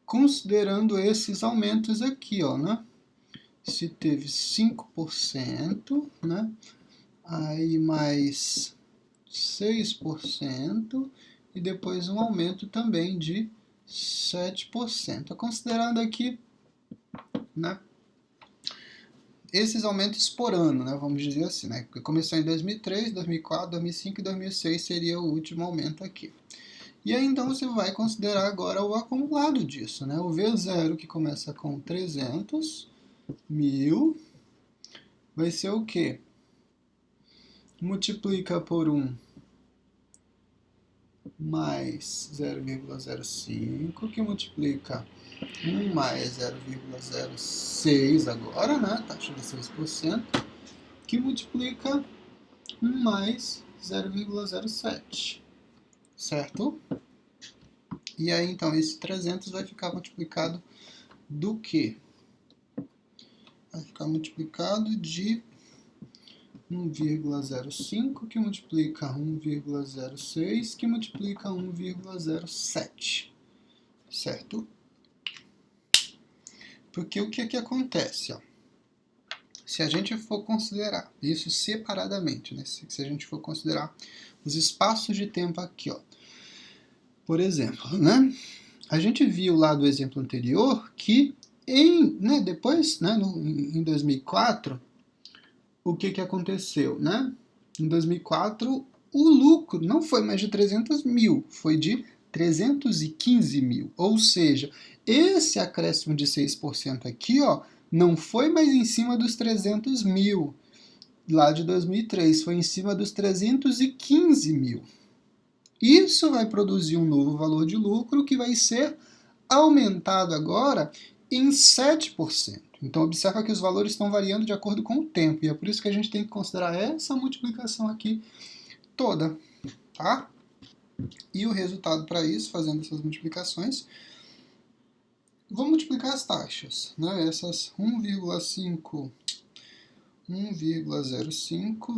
considerando esses aumentos aqui, ó, né? Se teve 5%, né? Aí mais 6% e depois um aumento também de 7%. Considerando aqui, né, esses aumentos por ano, né, vamos dizer assim, né, porque começou em 2003, 2004, 2005 e 2006 seria o último aumento aqui. E aí então você vai considerar agora o acumulado disso, né, o V0 que começa com 300.000 vai ser o quê? Multiplica por 1 mais 0,05, que multiplica 1 mais 0,06 agora, né? Taxa de 6%, que multiplica 1 mais 0,07, certo? E aí, então, esse 300 vai ficar multiplicado do quê? Vai ficar multiplicado de 1,05, que multiplica 1,06, que multiplica 1,07, certo? Porque o que acontece? Ó? Se a gente for considerar isso separadamente, né? Se a gente for considerar os espaços de tempo aqui, ó. Por exemplo, né? A gente viu lá do exemplo anterior que depois, né, em 2004, o que aconteceu, né? Em 2004, o lucro não foi mais de 300.000, foi de 315.000. Ou seja, esse acréscimo de 6% aqui, ó, não foi mais em cima dos 300.000 lá de 2003, foi em cima dos 315.000. Isso vai produzir um novo valor de lucro que vai ser aumentado agora em 7%. Então, observa que os valores estão variando de acordo com o tempo, e é por isso que a gente tem que considerar essa multiplicação aqui toda, tá? E o resultado para isso, fazendo essas multiplicações, vou multiplicar as taxas, né? Essas 1,05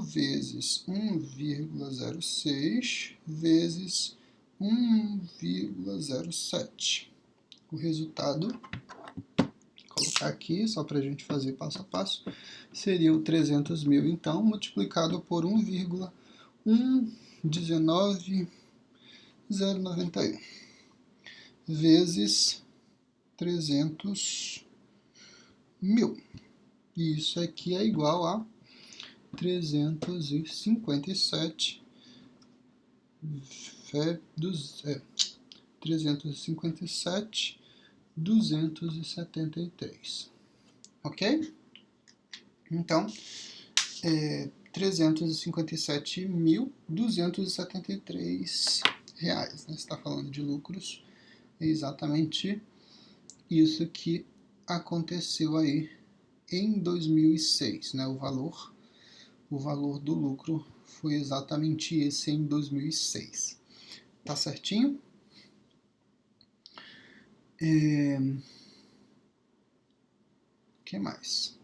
vezes 1,06 vezes 1,07. O resultado, vou colocar aqui só para a gente fazer passo a passo, seria o 300.000, então, multiplicado por 1,119091 vezes 300.000. E isso aqui é igual a 357 273. Ok? Então, 357.273 reais. Né? Você está falando de lucros, é exatamente isso que aconteceu aí em 2006, né? O valor do lucro foi exatamente esse em 2006. Tá certinho? Que mais?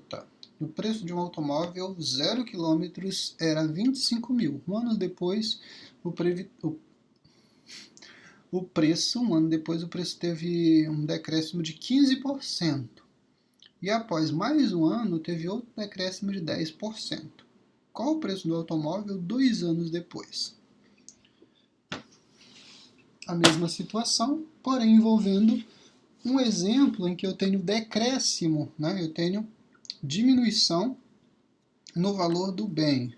Tá. O preço de um automóvel 0 km era 25 mil. Um ano depois, um ano depois, o preço teve um decréscimo de 15%. E após mais um ano, teve outro decréscimo de 10%. Qual o preço do automóvel 2 anos depois? A mesma situação, porém envolvendo um exemplo em que eu tenho decréscimo, né? Eu tenho diminuição no valor do bem.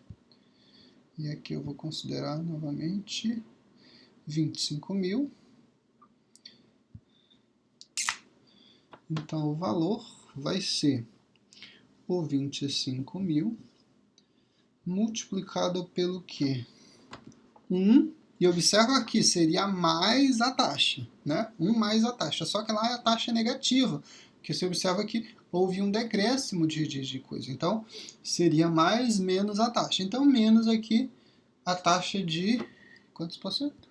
E aqui eu vou considerar novamente 25 mil. Então o valor vai ser o 25 mil multiplicado pelo quê? 1, e observa aqui, seria mais a taxa, né? 1 mais a taxa, só que lá a taxa é negativa, porque você observa que houve um decréscimo de coisa. Então, seria mais menos a taxa. Então, menos aqui a taxa de quantos por cento?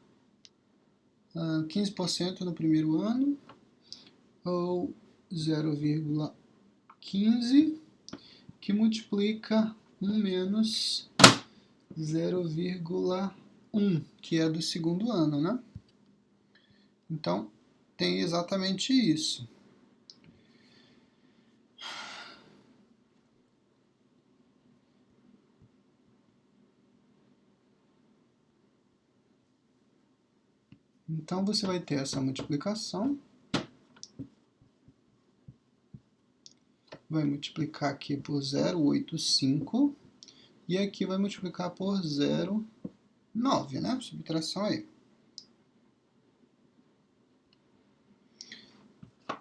15% no primeiro ano, ou 0,15, que multiplica 1 menos 0,1, que é do segundo ano, né? Então, tem exatamente isso. Então, você vai ter essa multiplicação. Vai multiplicar aqui por 0,85. E aqui vai multiplicar por 0,9, né? Subtração aí.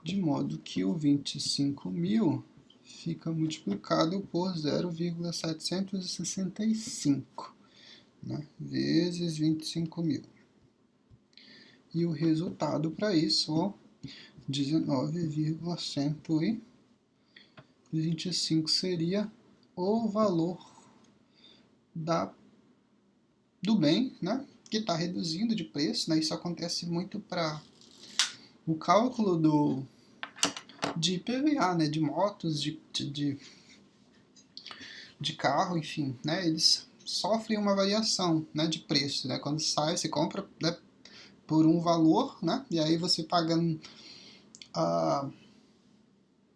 De modo que o 25 mil fica multiplicado por 0,765, né? Vezes 25 mil. E o resultado para isso, 19,125 seria o valor do bem, né? Que está reduzindo de preço, né? Isso acontece muito para o cálculo de IPVA, né? De motos, de carro, enfim, né? Eles sofrem uma variação, né? De preço, né? Quando sai, você compra, né? Por um valor, né? E aí você paga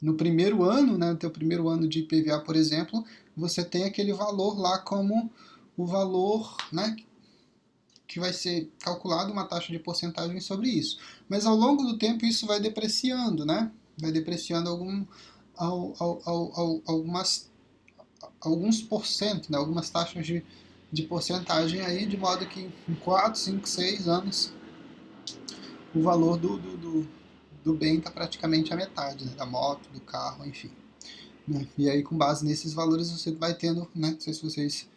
no primeiro ano, né? No teu primeiro ano de IPVA, por exemplo, você tem aquele valor lá como o valor, né? Que vai ser calculado uma taxa de porcentagem sobre isso. Mas ao longo do tempo isso vai depreciando, né? Vai depreciando alguns porcento, né? Algumas taxas de porcentagem aí, de modo que em 4, 5, 6 anos o valor do bem está praticamente a metade, né? Da moto, do carro, enfim. Né? E aí, com base nesses valores, você vai tendo, né? Não sei se vocês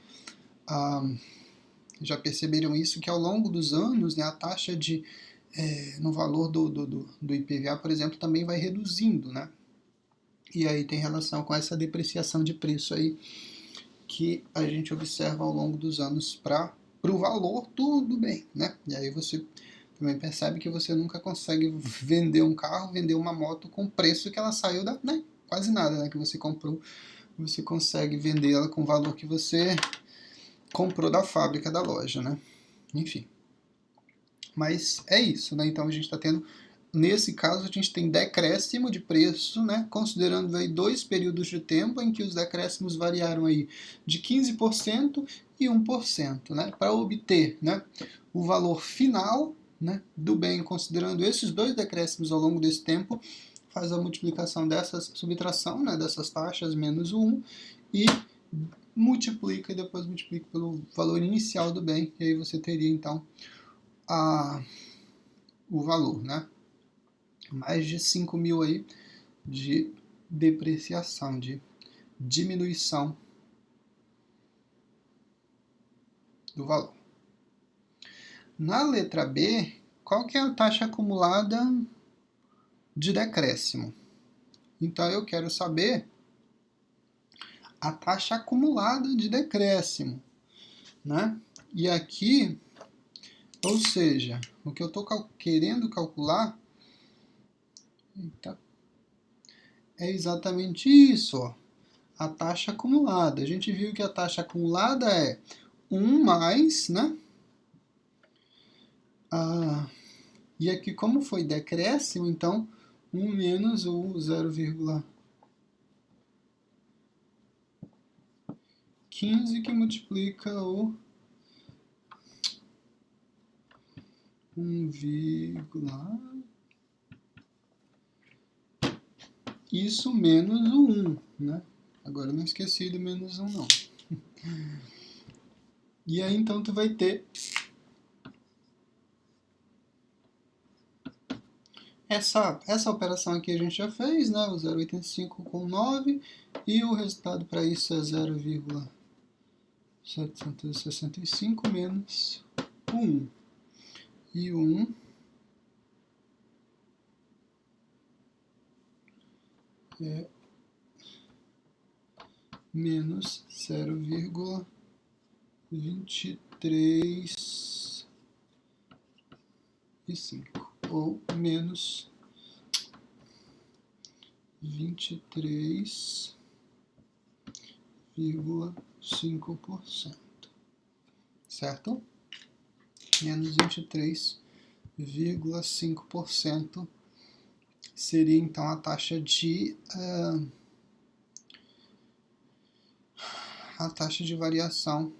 já perceberam isso, que ao longo dos anos, né, a taxa no valor do IPVA, por exemplo, também vai reduzindo, né? E aí tem relação com essa depreciação de preço aí que a gente observa ao longo dos anos para o valor do bem, né? E aí você também percebe que você nunca consegue vender um carro, vender uma moto com o preço que ela saiu né? Quase nada, né? Que você comprou, você consegue vendê-la com o valor que você comprou da fábrica da loja, né? Enfim. Mas é isso, né? Então a gente está tendo, nesse caso, a gente tem decréscimo de preço, né? Considerando aí 2 períodos de tempo em que os decréscimos variaram aí de 15% e 1%, né? Para obter, né, o valor final, né, do bem, considerando esses 2 decréscimos ao longo desse tempo, faz a multiplicação dessas, subtração, né, dessas taxas menos o 1 e multiplica e depois multiplica pelo valor inicial do bem, e aí você teria então o valor, né? Mais de 5 mil aí de depreciação, de diminuição do valor. Na letra B, qual que é a taxa acumulada de decréscimo. Então, eu quero saber a taxa acumulada de decréscimo, né? E aqui, ou seja, o que eu estou querendo calcular é exatamente isso, ó, a taxa acumulada. A gente viu que a taxa acumulada é 1 mais, né? E aqui, como foi decréscimo, então 1 menos o 0,15 que multiplica o 1, isso menos o 1, né? Agora eu não esqueci do menos 1, não. E aí, então, tu vai ter essa operação aqui a gente já fez, né? O 0,85 com 9, e o resultado para isso é 0,765 menos 1. E 1 é menos 0,23 e 5, ou menos 23,5%, certo? Menos 23,5% seria então a taxa de variação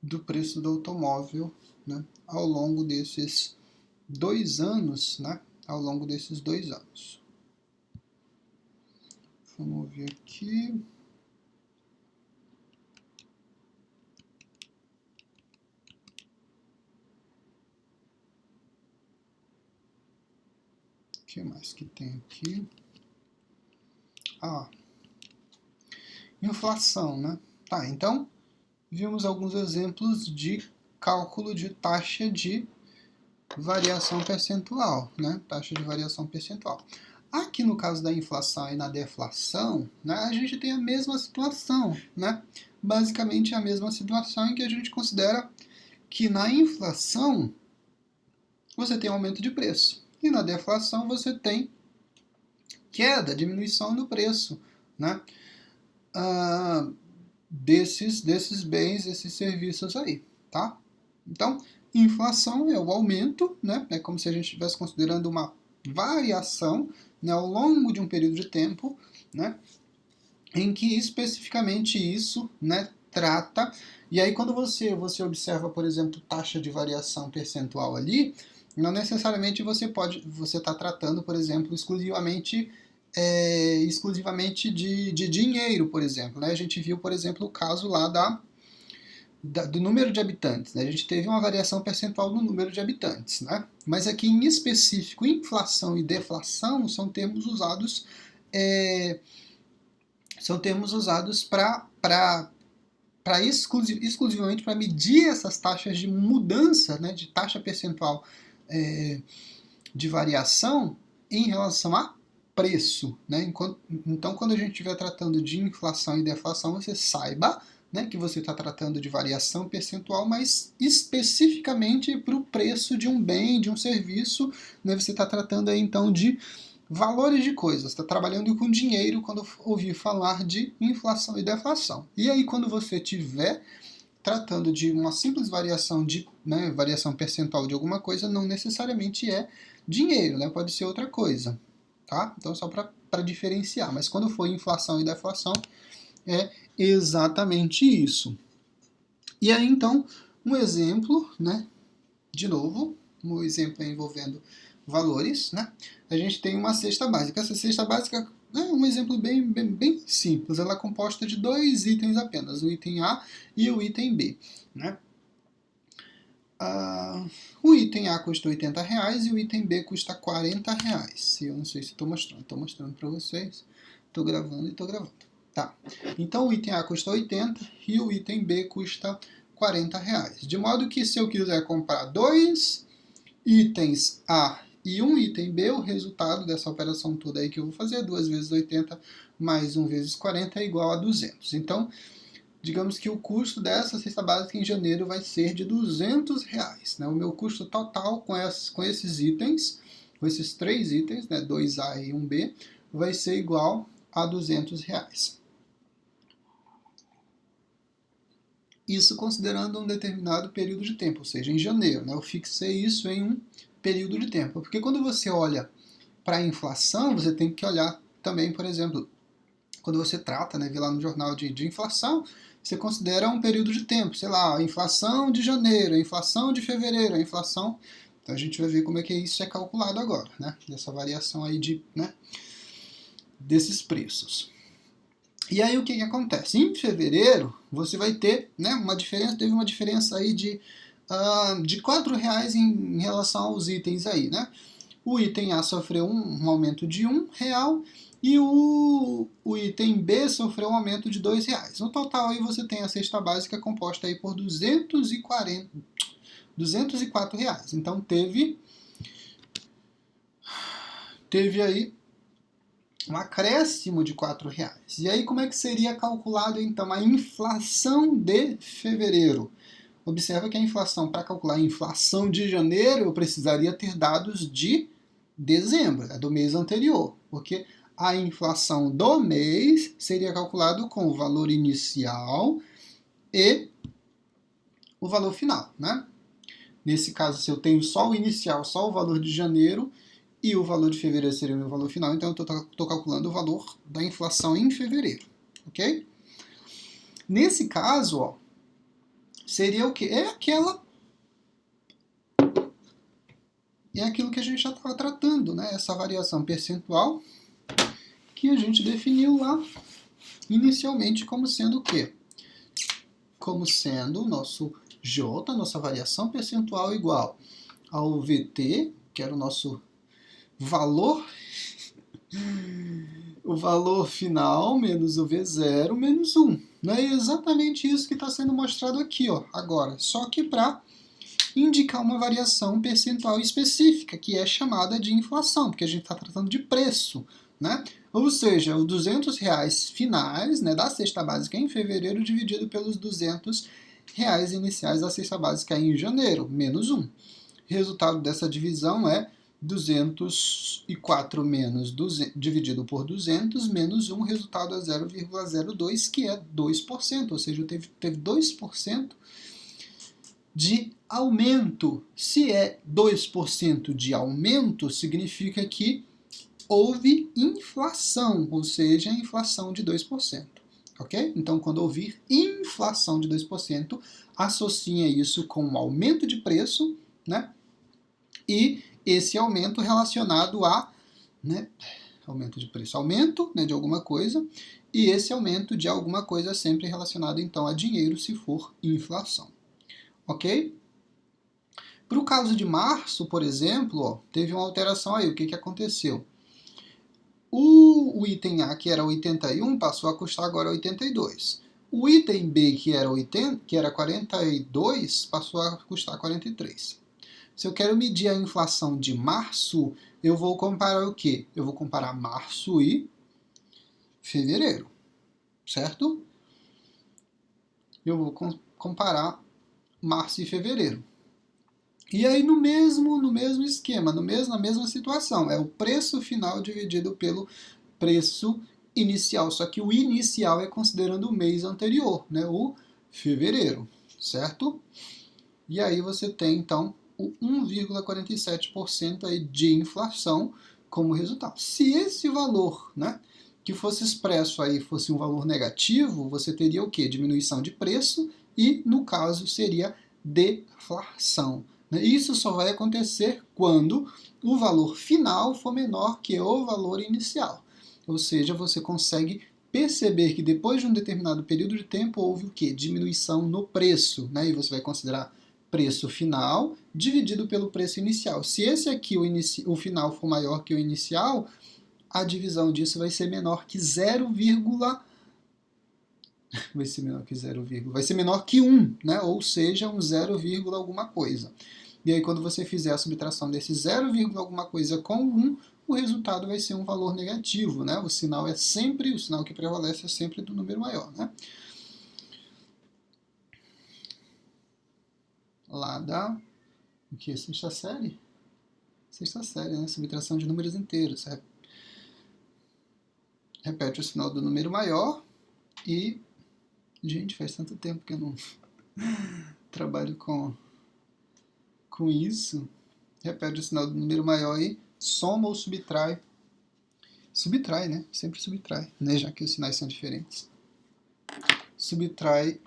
do preço do automóvel, né, ao longo desses 2 anos, né, ao longo desses 2 anos. Vamos ver aqui. O que mais que tem aqui? Inflação, né? Tá, então, vimos alguns exemplos de cálculo de taxa de variação percentual, né? Taxa de variação percentual. Aqui no caso da inflação e na deflação, né, a gente tem a mesma situação, né? Basicamente a mesma situação em que a gente considera que na inflação você tem aumento de preço e na deflação você tem queda, diminuição do preço, né? Desses bens, desses serviços aí, tá? Então, inflação é o aumento, né? É como se a gente estivesse considerando uma variação, né, ao longo de um período de tempo, né, em que especificamente isso, né, trata. E aí quando você observa, por exemplo, taxa de variação percentual ali, não necessariamente você está tratando, por exemplo, exclusivamente de dinheiro, por exemplo, né? A gente viu, por exemplo, o caso lá do número de habitantes, né? A gente teve uma variação percentual no número de habitantes, né? Mas aqui em específico, inflação e deflação são termos usados exclusivamente para medir essas taxas de mudança, né, de taxa percentual de variação em relação a preço, né? Então, quando a gente estiver tratando de inflação e deflação, você saiba, né, que você está tratando de variação percentual, mas especificamente para o preço de um bem, de um serviço, né, você está tratando aí, então, de valores de coisas, está trabalhando com dinheiro quando ouvir falar de inflação e deflação. E aí, quando você estiver tratando de uma simples variação variação percentual de alguma coisa, não necessariamente é dinheiro, né? Pode ser outra coisa, tá? Então, só para diferenciar. Mas quando for inflação e deflação, é exatamente isso. E aí, então, um exemplo, né? De novo, um exemplo envolvendo valores, né? A gente tem uma cesta básica. Essa cesta básica é um exemplo bem simples. Ela é composta de 2 itens apenas, o item A e o item B, né? O item A custa R$80 e o item B custa R$40. Eu não sei se estou mostrando para vocês. Estou gravando e estou gravando. Tá. Então o item A custa 80 e o item B custa R$40. De modo que se eu quiser comprar 2 itens A e um item B, o resultado dessa operação toda aí que eu vou fazer, 2 vezes 80 mais 1 vezes 40 é igual a 200. Então, digamos que o custo dessa cesta básica em janeiro vai ser de R$200. Né? O meu custo total com esses itens, com esses 3 itens, né, 2A e 1B, vai ser igual a R$200. Isso considerando um determinado período de tempo, ou seja, em janeiro. Né? Eu fixei isso em um período de tempo. Porque quando você olha para a inflação, você tem que olhar também, por exemplo, quando você trata, né, vê lá no jornal de inflação, você considera um período de tempo, sei lá, a inflação de janeiro, a inflação de fevereiro, a inflação... Então a gente vai ver como é que isso é calculado agora, né? Dessa variação aí desses preços. E aí o que acontece? Em fevereiro, você vai ter, né, teve uma diferença aí de R$4 em relação aos itens aí, né? O item A sofreu um aumento de R$1 e o item B sofreu um aumento de R$2. No total aí você tem a cesta básica composta aí por R$204. Então teve aí um acréscimo de R$4. E aí como é que seria calculado então a inflação de fevereiro? Observa que a inflação, para calcular a inflação de janeiro, eu precisaria ter dados de dezembro, do mês anterior, porque a inflação do mês seria calculado com o valor inicial e o valor final, né? Nesse caso, se eu tenho só o inicial, só o valor de janeiro, e o valor de fevereiro seria o meu valor final, então eu estou calculando o valor da inflação em fevereiro, ok? Nesse caso, ó, seria o quê? É aquilo que a gente já estava tratando, né? Essa variação percentual que a gente definiu lá inicialmente como sendo o quê? Como sendo o nosso J, nossa variação percentual igual ao VT, que era o nosso valor, o valor final menos o V0 menos 1. Não é exatamente isso que está sendo mostrado aqui, ó, agora, só que para indicar uma variação percentual específica, que é chamada de inflação, porque a gente está tratando de preço, né? Ou seja, os R$200 finais, né, da cesta básica em fevereiro dividido pelos R$200 iniciais da cesta básica em janeiro, menos 1. Resultado dessa divisão é 204 dividido por 200 menos 1, resultado é 0,02, que é 2%, ou seja, teve 2% de aumento. Se é 2% de aumento, significa que houve inflação, ou seja, inflação de 2%. Ok? Então, quando ouvir inflação de 2%, associa isso com um aumento de preço, né? E esse aumento relacionado a, né, aumento de preço, aumento, né, de alguma coisa, e esse aumento de alguma coisa é sempre relacionado então a dinheiro, se for inflação. Ok? Para o caso de março, por exemplo, ó, teve uma alteração aí. O que aconteceu? O item A, que era 81, passou a custar agora 82. O item B, que era 42, passou a custar 43. Se eu quero medir a inflação de março, eu vou comparar o quê? Eu vou comparar março e fevereiro, certo? Eu vou comparar março e fevereiro. E aí no mesmo esquema, na mesma situação, é o preço final dividido pelo preço inicial, só que o inicial é considerando o mês anterior, né, o fevereiro, certo? E aí você tem então o 1,47% aí de inflação como resultado. Se esse valor, né, que fosse expresso aí fosse um valor negativo, você teria o quê? Diminuição de preço e, no caso, seria deflação. Isso só vai acontecer quando o valor final for menor que o valor inicial. Ou seja, você consegue perceber que depois de um determinado período de tempo houve o quê? Diminuição no preço, né? E você vai considerar preço final dividido pelo preço inicial. Se esse aqui, o final, for maior que o inicial, a divisão disso vai ser menor que 0,1. vai ser menor que 0, vai ser menor que 1, né? Ou seja, um 0, alguma coisa. E aí, quando você fizer a subtração desse 0, alguma coisa com 1, o resultado vai ser um valor negativo, né? O sinal que prevalece é sempre do número maior, né? Lá da... O que? Sexta série? Sexta série, né? Subtração de números inteiros. Repete o sinal do número maior e... Gente, faz tanto tempo que eu não trabalho com isso. Repete o sinal do número maior e soma ou subtrai. Subtrai, né? Sempre subtrai, né? Já que os sinais são diferentes. Subtrai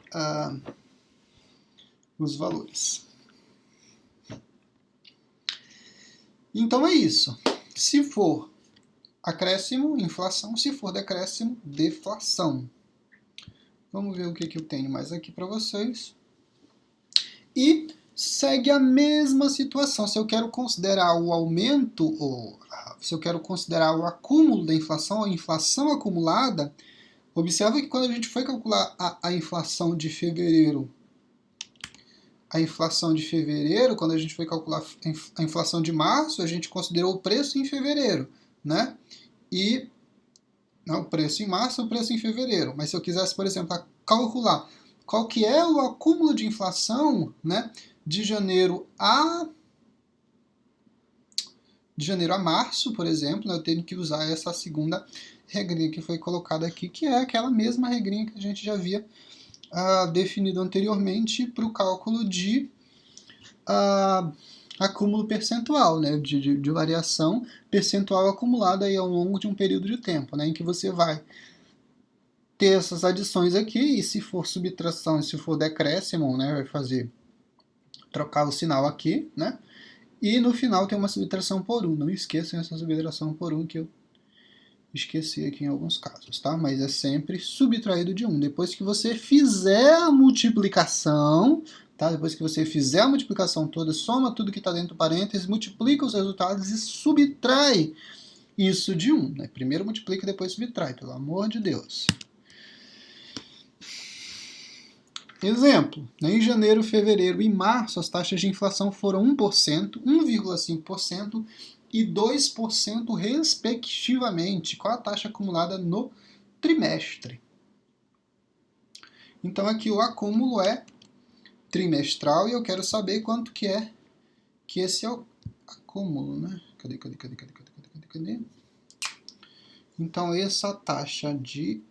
os valores. Então é isso. Se for acréscimo, inflação. Se for decréscimo, deflação. Vamos ver o que eu tenho mais aqui para vocês. E segue a mesma situação. Se eu quero considerar o aumento, ou se eu quero considerar o acúmulo da inflação, a inflação acumulada, observa que quando a gente foi calcular a inflação de fevereiro, quando a gente foi calcular a inflação de março, a gente considerou o preço em fevereiro, né? E não, o preço em março e o preço em fevereiro. Mas se eu quisesse, por exemplo, calcular qual que é o acúmulo de inflação, né, de janeiro a março, por exemplo, né, eu tenho que usar essa segunda regrinha que foi colocada aqui, que é aquela mesma regrinha que a gente já havia definido anteriormente para o cálculo de acúmulo percentual, né, de variação percentual acumulada aí ao longo de um período de tempo, né, em que você vai ter essas adições aqui, e se for subtração e se for decréscimo, né, vai trocar o sinal aqui, né, e no final tem uma subtração por 1. Não esqueçam essa subtração por 1 que eu esqueci aqui em alguns casos, tá? Mas é sempre subtraído de 1. Depois que você fizer a multiplicação, tá? Depois que você fizer a multiplicação toda, soma tudo que está dentro do parênteses, multiplica os resultados e subtrai isso de 1. Né? Primeiro multiplica e depois subtrai, pelo amor de Deus. Exemplo, em janeiro, fevereiro e março, as taxas de inflação foram 1%, 1,5% e 2% respectivamente. Qual a taxa acumulada no trimestre? Então aqui o acúmulo é trimestral e eu quero saber quanto que é que esse é o acúmulo, né? Cadê? Então essa taxa de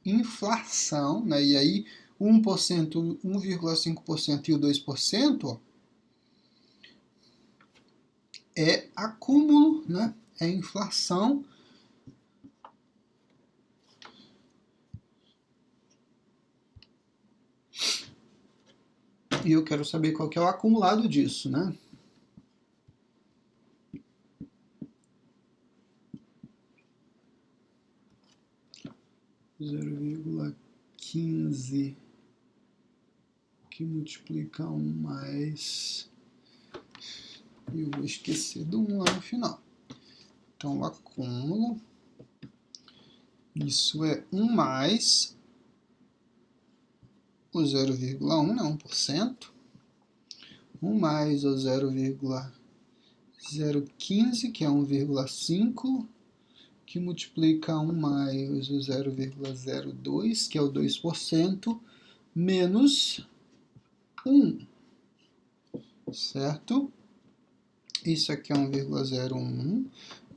inflação, né? E aí 1%, 1,5% e o 2%, ó, é acúmulo, né? É inflação. E eu quero saber qual que é o acumulado disso, né? (0,15) que multiplica 1 mais... E eu vou esquecer do 1 lá no final. Então, o acúmulo, isso é 1 mais o 0,1, né, 1%, 1 mais o 0,015, que é 1,5, que multiplica 1 mais o 0,02, que é o 2%, menos 1, certo? Isso aqui é 1,01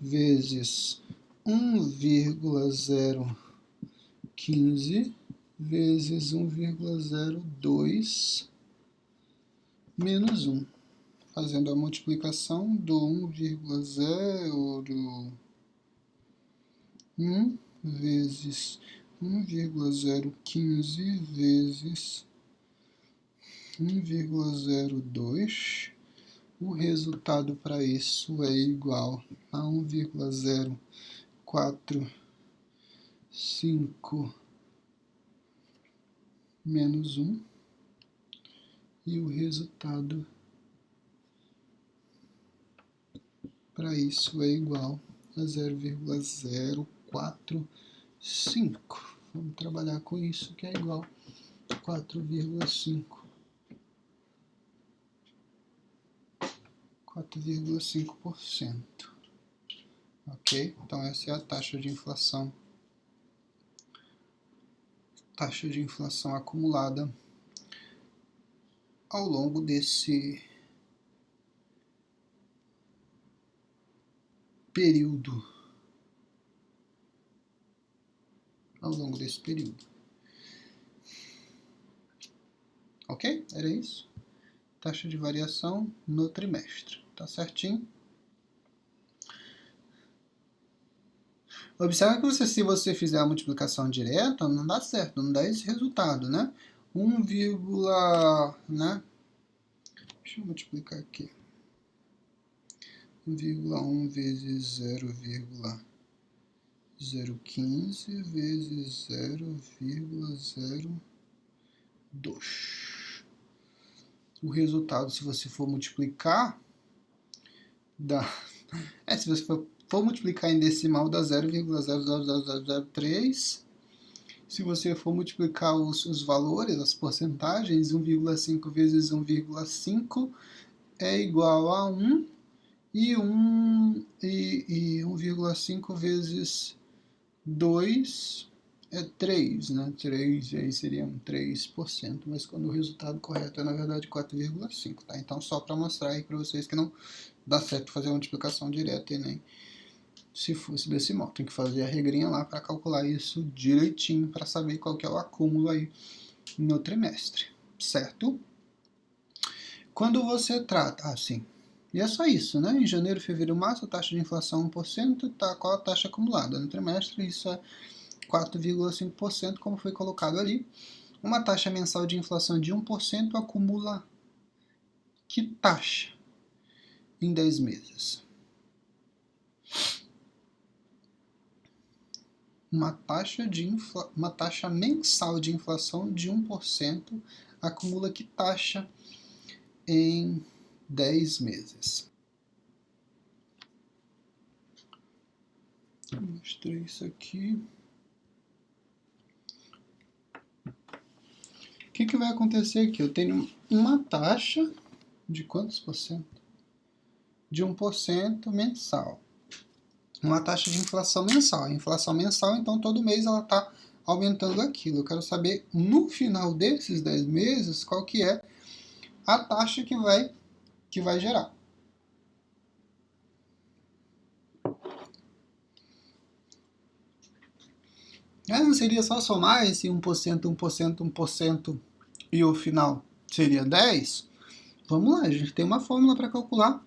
vezes 1,015 vezes 1,02 menos 1. Fazendo a multiplicação do 1,01 vezes 1,015 vezes 1,02. O resultado para isso é igual a 1,45 menos 1. E o resultado para isso é igual a 0,045. Vamos trabalhar com isso, que é igual a 4,5%. 4,5%. Ok? Então essa é a taxa de inflação. Taxa de inflação acumulada ao longo desse período. Ok? Era isso? Taxa de variação no trimestre. Tá certinho? Observe que se você fizer a multiplicação direta, não dá certo, não dá esse resultado, né? 1, né? Deixa eu multiplicar aqui. 1,1 vezes 0,015 vezes 0,02. O resultado, se você for multiplicar, dá... se você for multiplicar em decimal, dá 0,00003. Se você for multiplicar os valores, as porcentagens, 1,5 vezes 1,5 é igual a 1, e 1,5 vezes 2 é 3, né? 3, aí seria 3%, mas quando o resultado correto é, na verdade, 4,5, tá? Então, só para mostrar aí para vocês que não dá certo fazer a multiplicação direta e nem se fosse decimal. Tem que fazer a regrinha lá para calcular isso direitinho, para saber qual que é o acúmulo aí no trimestre, certo? Quando você trata, assim, e é só isso, né? Em janeiro, fevereiro, março, a taxa de inflação 1%, tá? Qual a taxa acumulada no trimestre? Isso é 4,5%, como foi colocado ali. Uma taxa mensal de inflação de 1% acumula que taxa em 10 meses? Uma taxa mensal de inflação de 1% acumula que taxa em 10 meses? Vou mostrar isso aqui. O que vai acontecer aqui? Eu tenho uma taxa de quantos por cento? De 1% mensal. Uma taxa de inflação mensal. A inflação mensal, então, todo mês ela está aumentando aquilo. Eu quero saber, no final desses 10 meses, qual que é a taxa que vai gerar. Não seria só somar esse 1%, 1%, 1% e o final seria 10? Vamos lá, a gente tem uma fórmula para calcular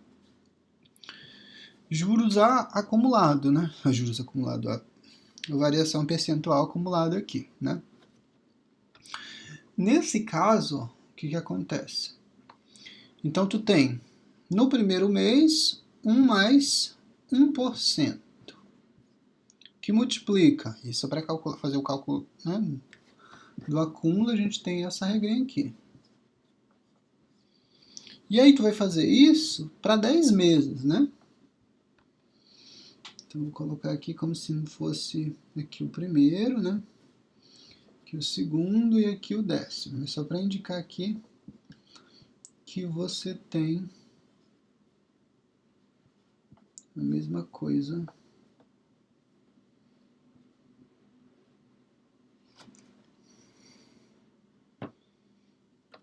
juros acumulado, né? Juros acumulado, a variação percentual acumulada aqui, né? Nesse caso, o que acontece? Então, tu tem, no primeiro mês, 1 mais 1%, que multiplica, isso para fazer o cálculo, né, do acúmulo, a gente tem essa regrinha aqui. E aí tu vai fazer isso para 10 meses, né? Então, vou colocar aqui como se não fosse aqui o primeiro, né? Aqui o segundo e aqui o 10º. É só para indicar aqui que você tem a mesma coisa.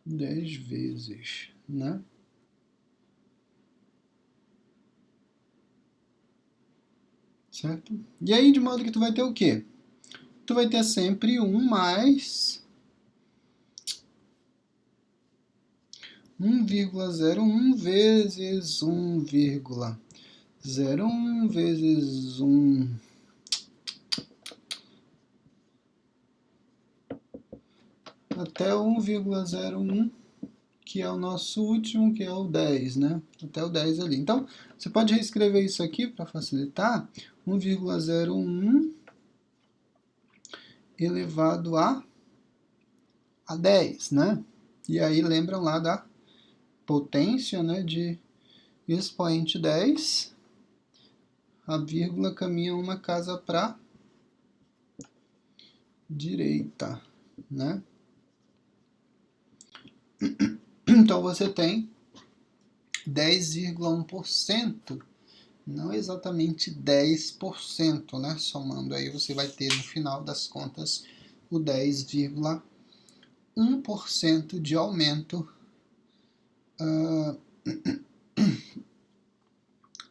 Dez vezes, né? Certo? E aí, de modo que tu vai ter o quê? Tu vai ter sempre 1 mais 1,01 vezes 1,01 vezes 1 até 1,01, que é o nosso último, que é o 10, né? Até o 10 ali. Então, você pode reescrever isso aqui para facilitar. 1,01 elevado a 10, né? E aí lembram lá da potência, né, de expoente 10, a vírgula caminha uma casa para direita, né? Então você tem 10,1%, não exatamente 10%, né? Somando aí você vai ter no final das contas o 10,1% de aumento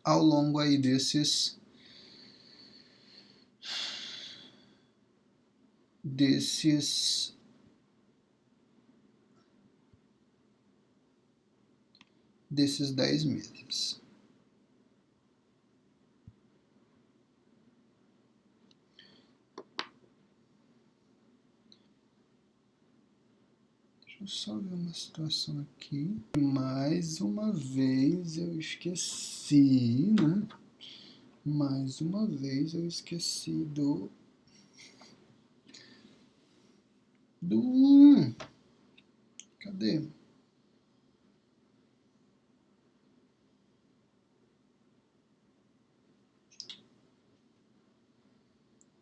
ao longo aí desses 10 meses. Deixa eu só ver uma situação aqui. Mais uma vez eu esqueci, né? Mais uma vez eu esqueci do 1. Cadê?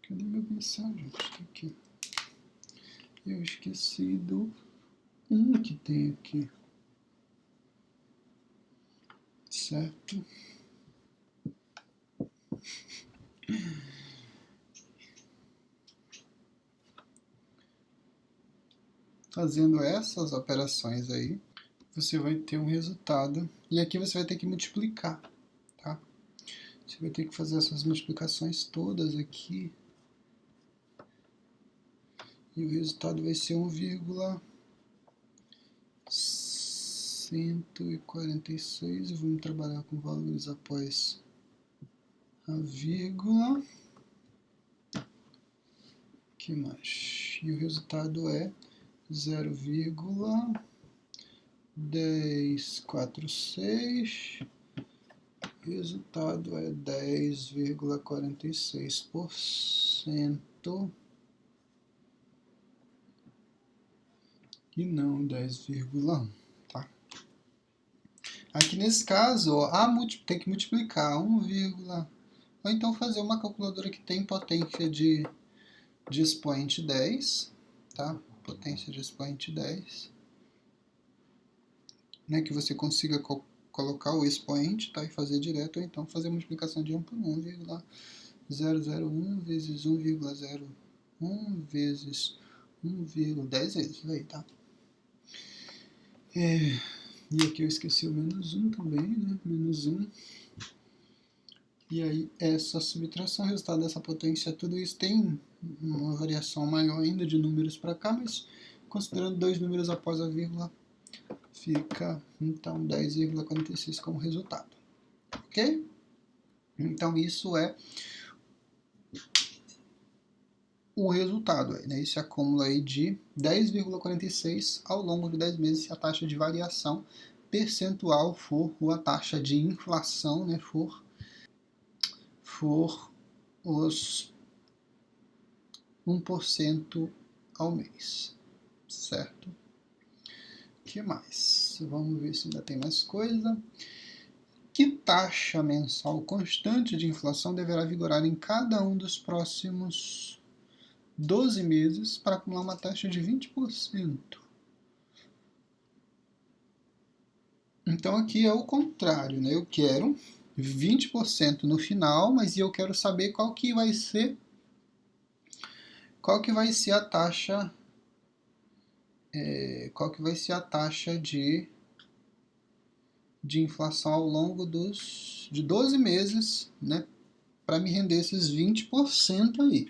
Cadê minha mensagem? Está aqui. Eu esqueci do 1 que tem aqui. Certo? Fazendo essas operações aí, você vai ter um resultado. E aqui você vai ter que multiplicar, tá? Você vai ter que fazer essas multiplicações todas aqui. E o resultado vai ser 1,146. Vamos trabalhar com valores após a vírgula. Que mais? E o resultado é 0,1046. Resultado é 10,46%. E não 10,1, tá? Aqui nesse caso, ó, tem que multiplicar 1, ou então fazer uma calculadora que tem potência de expoente 10, tá? Potência de expoente 10, né? Que você consiga colocar o expoente, tá? E fazer direto, ou então fazer a multiplicação de 1 por 1,001 vezes 1,01 vezes 1,10 vezes, aí, tá? E aqui eu esqueci o menos 1 também, né? Menos 1. E aí, essa subtração, o resultado dessa potência, tudo isso tem uma variação maior ainda de números para cá, mas considerando 2 números após a vírgula, fica, então, 10,46 como resultado. Ok? Então, isso é o resultado, né? Esse acúmulo aí de 10,46 ao longo de 10 meses, se a taxa de variação percentual for, ou a taxa de inflação, né, for os 1% ao mês, certo? O que mais? Vamos ver se ainda tem mais coisa. Que taxa mensal constante de inflação deverá vigorar em cada um dos próximos 12 meses para acumular uma taxa de 20%? Então aqui é o contrário, né? Eu quero 20% no final, mas eu quero saber qual que vai ser a taxa de inflação ao longo de 12 meses, né, para me render esses 20% aí,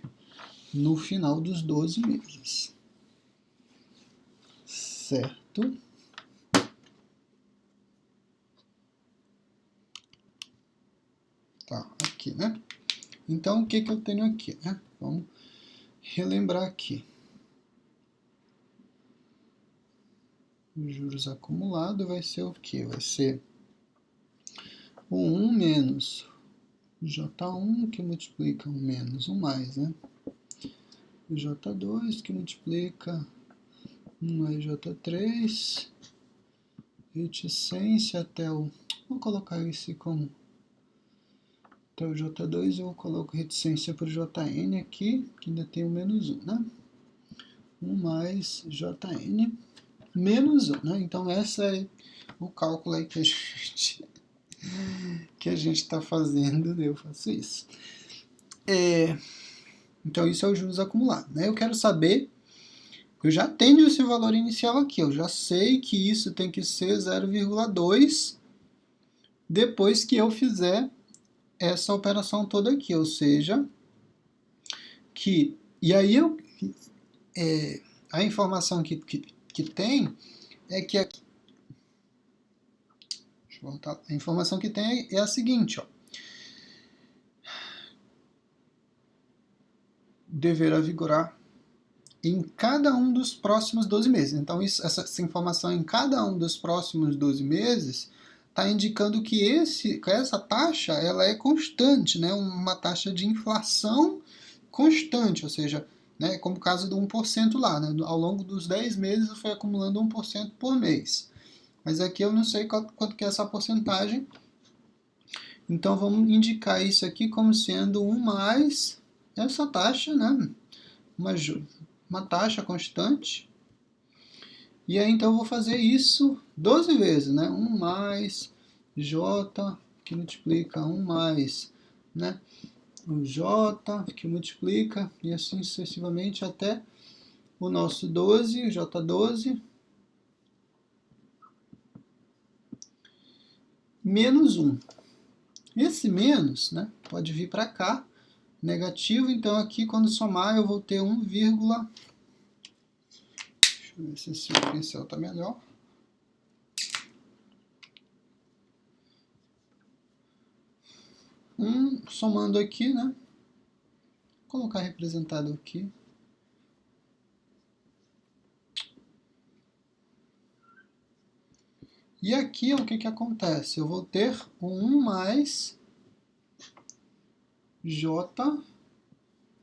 no final dos 12 meses. Certo? Tá, aqui, né? Então, o que eu tenho aqui, né? Vamos relembrar aqui. Os juros acumulados vai ser o quê? Vai ser o 1 menos J1, que multiplica 1 menos 1 mais, né? O J2, que multiplica 1 mais J3, reticência até o... Vou colocar esse como... Até o J2 eu coloco reticência para o Jn aqui, que ainda tem o menos 1, né? 1 mais Jn menos 1, né? Então, esse é o cálculo aí que a gente está fazendo, eu faço isso. Então, isso é o juros acumulado, né? Eu quero saber, eu já tenho esse valor inicial aqui, eu já sei que isso tem que ser 0,2 depois que eu fizer essa operação toda aqui, ou seja, e aí a informação que tem é que aqui, deixa eu voltar, a informação que tem é a seguinte, ó, deverá vigorar em cada um dos próximos 12 meses. Então, essa informação em cada um dos próximos 12 meses está indicando que essa taxa ela é constante, né? Uma taxa de inflação constante, ou seja, né, como o caso do 1% lá, né? Ao longo dos 10 meses foi acumulando 1% por mês. Mas aqui eu não sei quanto que é essa porcentagem, então vamos indicar isso aqui como sendo 1 mais essa taxa, né? Uma taxa constante. E aí então eu vou fazer isso 12 vezes, né? 1 mais J, que multiplica 1 mais, né? O J, que multiplica, e assim sucessivamente até o nosso 12, o J12, menos 1. Esse menos, né, pode vir para cá, negativo, então aqui quando somar eu vou ter 1, deixa eu ver se esse pincel está melhor. Somando aqui, né? Vou colocar representado aqui. E aqui o que acontece? Eu vou ter 1 mais J,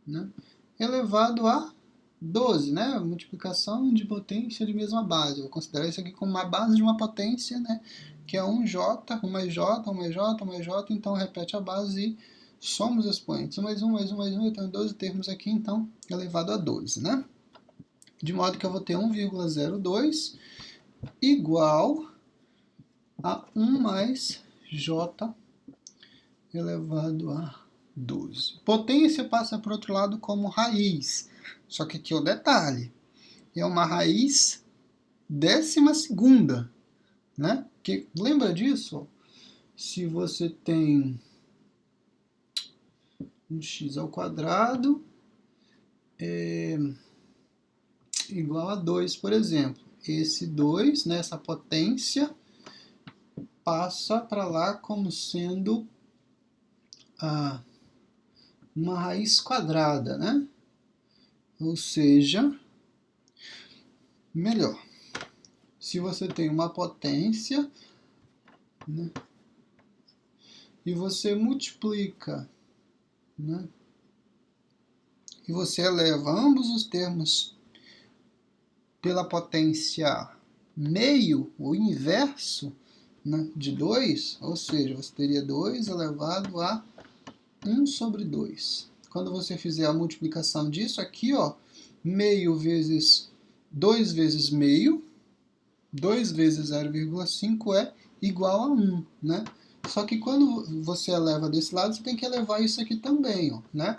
né, elevado a 12, né? Multiplicação de potência de mesma base. Eu vou considerar isso aqui como uma base de uma potência, né? Que é 1J, 1 mais J, 1 mais J, 1 mais J. Então, repete a base e soma os expoentes. 1 mais 1, mais 1, mais 1. Eu tenho 12 termos aqui, então, elevado a 12, né? De modo que eu vou ter 1,02 igual a 1 mais J elevado a 12. Potência passa para o outro lado como raiz. Só que aqui é o detalhe. É uma raiz 12ª, né? Que, lembra disso? Se você tem um x ao quadrado igual a 2, por exemplo. Esse 2, né, essa potência, passa para lá como sendo uma raiz quadrada, né? Ou seja, melhor, se você tem uma potência, né, e você multiplica, né, e você eleva ambos os termos pela potência meio, o inverso, né, de 2, ou seja, você teria 2 elevado a 1 sobre 2. Quando você fizer a multiplicação disso aqui, ó, meio vezes 2 vezes meio, 2 vezes 0,5 é igual a 1, né? Só que quando você eleva desse lado, você tem que elevar isso aqui também, ó, né?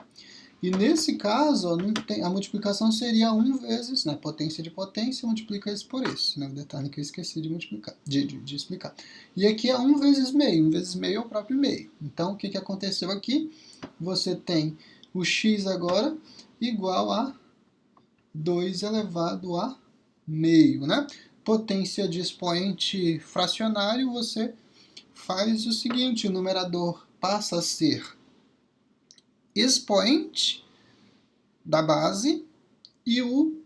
E nesse caso, ó, a multiplicação seria 1 vezes, né, potência de potência, multiplica isso por isso, né? O detalhe que eu esqueci de multiplicar, de explicar. E aqui é 1 vezes meio, 1 vezes meio é o próprio meio. Então, o que aconteceu aqui? Você tem o x agora igual a 2 elevado a meio, né? Potência de expoente fracionário, você faz o seguinte, o numerador passa a ser expoente da base e o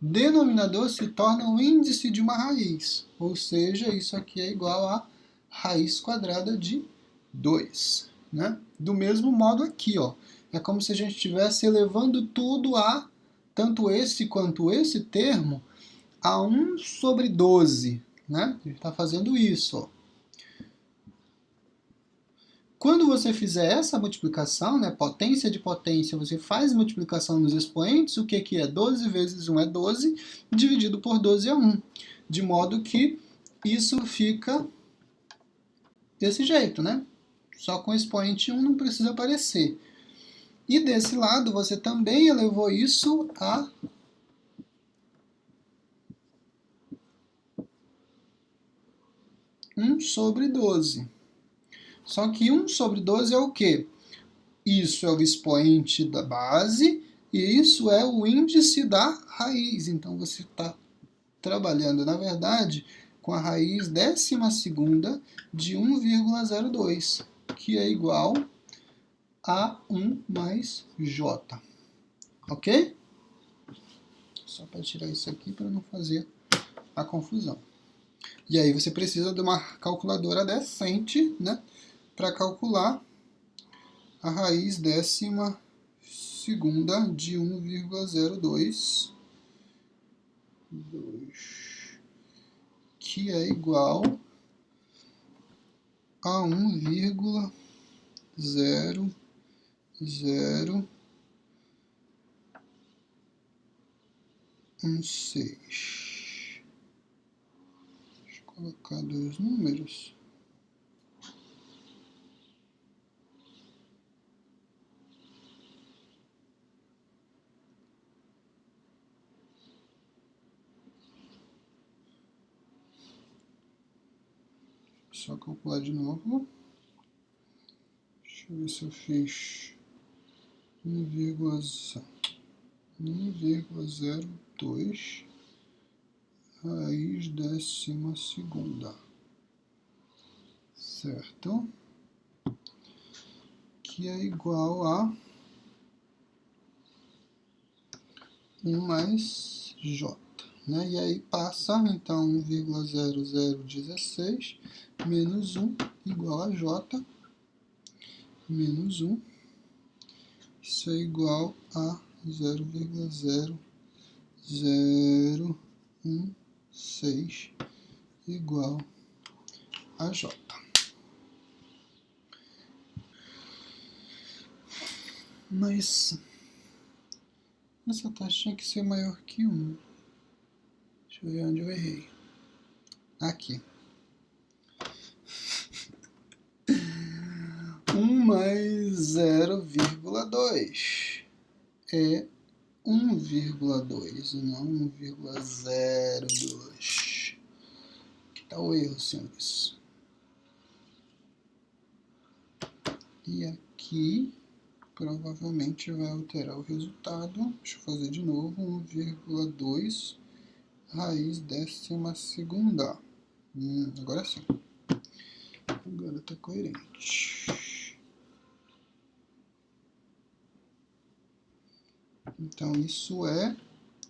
denominador se torna o índice de uma raiz, ou seja, isso aqui é igual a raiz quadrada de 2, né? Do mesmo modo aqui, ó, é como se a gente estivesse elevando tudo a, tanto esse quanto esse termo, a 1 sobre 12, né? A gente está fazendo isso, ó. Quando você fizer essa multiplicação, né, potência de potência, você faz multiplicação nos expoentes, o que é 12 vezes 1 é 12, dividido por 12 é 1. De modo que isso fica desse jeito, né? Só com o expoente 1 não precisa aparecer. E desse lado, você também elevou isso a 1 sobre 12. Só que 1 sobre 12 é o quê? Isso é o expoente da base e isso é o índice da raiz. Então, você está trabalhando, na verdade, com a raiz 12ª de 1,02, que é igual a 1 mais j. Ok? Só para tirar isso aqui para não fazer a confusão. E aí você precisa de uma calculadora decente, né, para calcular a raiz 12ª de 1,02, que é igual a 1,0016. Deixa eu colocar dois números. Só calcular de novo. Deixa eu ver se eu fiz 1,02 raiz 12ª, certo? Que é igual a 1 mais j. Né? E aí passa, então, 1,0016 menos 1 igual a j menos 1. Isso é igual a 0,0016 igual a j. Mas essa taxa tinha que ser maior que 1. Deixa eu ver onde eu errei. Aqui. 1 mais 0,2 é 1,2 e não 1,02. Aqui está o erro, senhores. E aqui provavelmente vai alterar o resultado. Deixa eu fazer de novo. 1,2 raiz 12ª. Agora sim. Agora está coerente. Então, isso é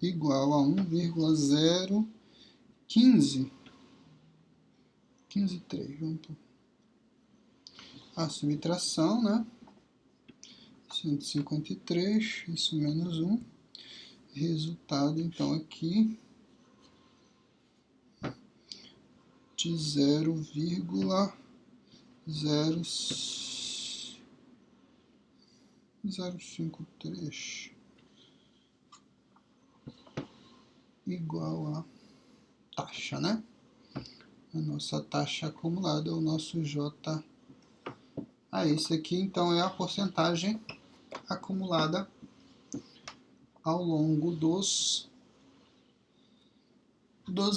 igual a 1,015. 15,3. Vamos a subtração, né? 153, isso menos 1. Resultado, então, aqui de 0,053 igual a taxa, né? A nossa taxa acumulada, o nosso J. Esse aqui, então, é a porcentagem acumulada ao longo dos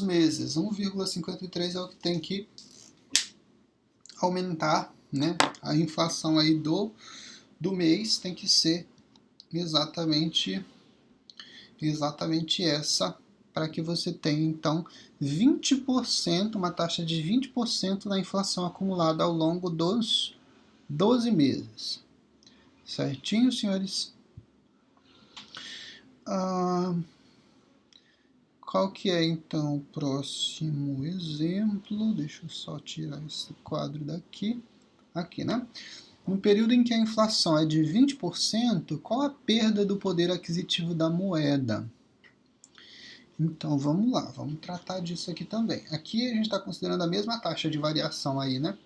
meses. 1,53 é o que tem que aumentar, né? A inflação aí do mês tem que ser exatamente essa, para que você tenha, então, 20%, uma taxa de 20% da inflação acumulada ao longo dos 12 meses. Certinho, senhores? Qual que é, então, o próximo exemplo? Deixa eu só tirar esse quadro daqui. Aqui, né? No período em que a inflação é de 20%, qual a perda do poder aquisitivo da moeda? Então, vamos lá, vamos tratar disso aqui também. Aqui a gente está considerando a mesma taxa de variação aí, né?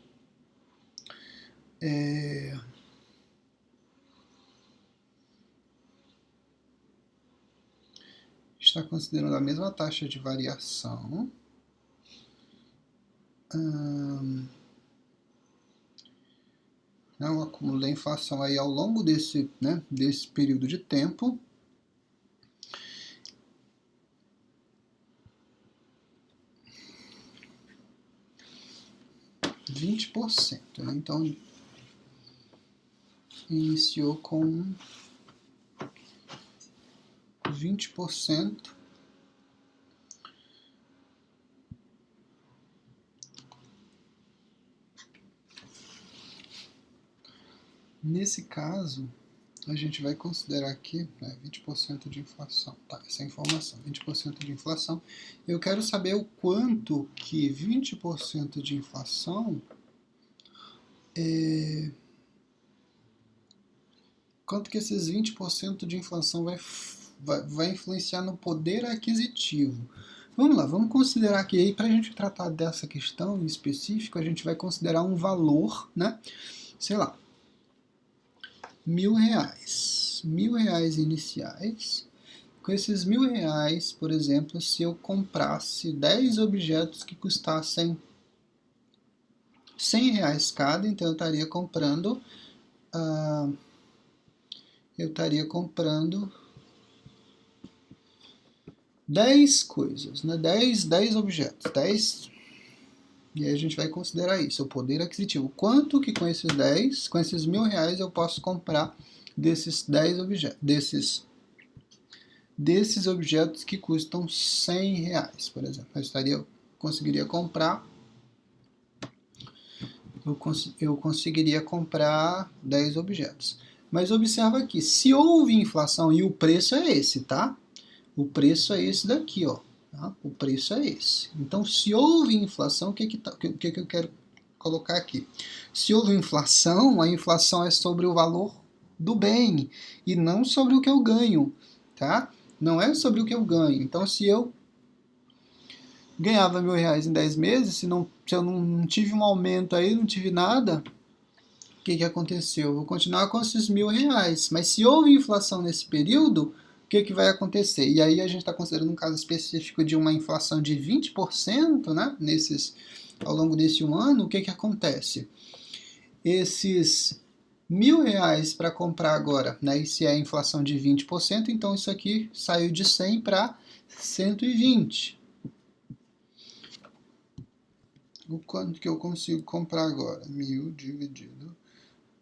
Está considerando a mesma taxa de variação. O acúmulo da inflação aí ao longo desse período de tempo. %20%, né? Então, iniciou com 20%. Nesse caso, a gente vai considerar aqui 20% de inflação. Tá, essa é a informação, 20% de inflação. Eu quero saber o quanto que 20% de inflação quanto que esses 20% de inflação vai influenciar no poder aquisitivo. Vamos lá, vamos considerar que aí, para a gente tratar dessa questão em específico, a gente vai considerar um valor, né? Sei lá, R$1.000. R$1.000 iniciais. Com esses R$1.000, por exemplo, se eu comprasse 10 objetos que custassem R$100 cada, então eu estaria comprando 10 coisas, né? 10 objetos, 10, e aí a gente vai considerar isso, o poder aquisitivo. Quanto que com esses R$1.000 eu posso comprar desses 10 objetos, desses objetos que custam R$100, por exemplo. Eu conseguiria comprar 10 objetos. Mas observa aqui, se houve inflação, e o preço é esse, tá? O preço é esse daqui, ó. Tá? O preço é esse. Então, se houve inflação, o que eu quero colocar aqui? Se houve inflação, a inflação é sobre o valor do bem e não sobre o que eu ganho, tá? Não é sobre o que eu ganho. Então, se eu ganhava R$1.000 em 10 meses, se eu não tive um aumento aí, não tive nada, o que aconteceu? Eu vou continuar com esses R$1.000. Mas se houve inflação nesse período, o que vai acontecer? E aí a gente está considerando um caso específico de uma inflação de 20%, né? Ao longo desse um ano, o que acontece? Esses R$1.000 para comprar agora, né? E se é a inflação de 20%, então isso aqui saiu de 100 para 120. O quanto que eu consigo comprar agora? 1.000 dividido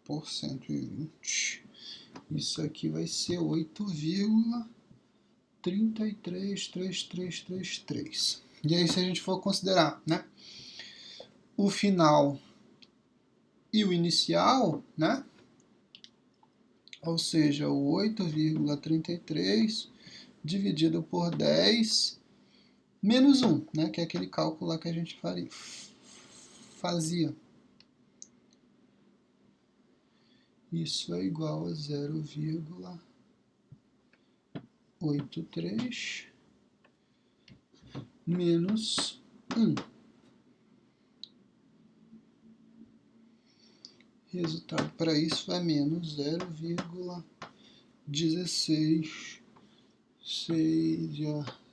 por 120. Isso aqui vai ser 8,333333. E aí, se a gente for considerar, né, o final e o inicial, né, ou seja, o 8,33 dividido por 10 menos 1, né, que é aquele cálculo lá que a gente fazia. Isso é igual a 0,83 menos 1. Resultado para isso é menos 0,16,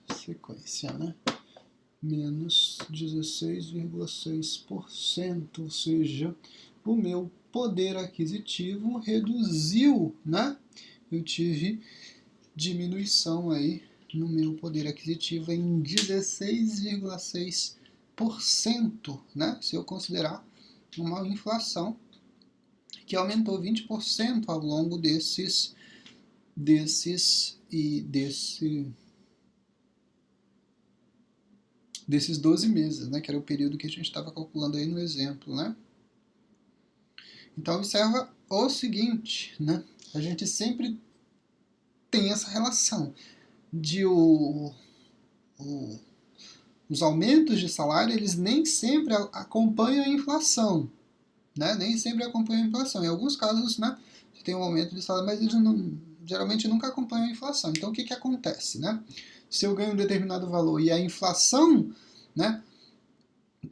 a sequência, né? Menos 16,6%, ou seja, o meu poder aquisitivo reduziu, né? Eu tive diminuição aí no meu poder aquisitivo em 16,6%, né? Se eu considerar uma inflação que aumentou 20% ao longo desses 12 meses, né, que era o período que a gente estava calculando aí no exemplo, né? Então, observa o seguinte, né? A gente sempre tem essa relação de os aumentos de salário, eles nem sempre acompanham a inflação, né? Nem sempre acompanham a inflação. Em alguns casos, né, você tem um aumento de salário, mas eles geralmente nunca acompanham a inflação. Então, o que acontece, né? Se eu ganho um determinado valor e a inflação, né,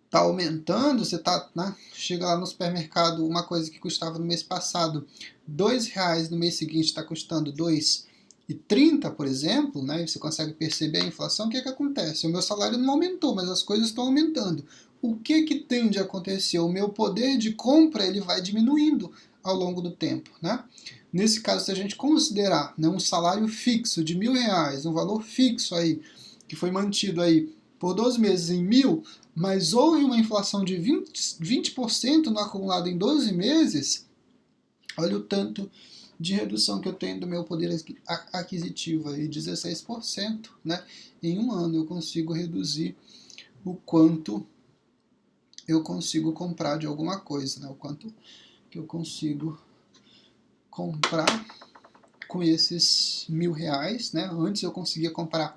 está aumentando, você tá, né, chega lá no supermercado, uma coisa que custava no mês passado R$ 2, no mês seguinte está custando R$ 2,30, por exemplo, né, e você consegue perceber a inflação, o que acontece? O meu salário não aumentou, mas as coisas estão aumentando. O que tende a acontecer? O meu poder de compra ele vai diminuindo ao longo do tempo, né? Nesse caso, se a gente considerar, né, um salário fixo de R$ 1.000, um valor fixo aí, que foi mantido aí por 12 meses em 1.000, mas houve uma inflação de 20% no acumulado em 12 meses, olha o tanto de redução que eu tenho do meu poder aquisitivo, aí, 16%, né? Em um ano eu consigo reduzir o quanto eu consigo comprar de alguma coisa, né? O quanto que eu consigo comprar com esses R$ 1.000, né? Antes eu conseguia comprar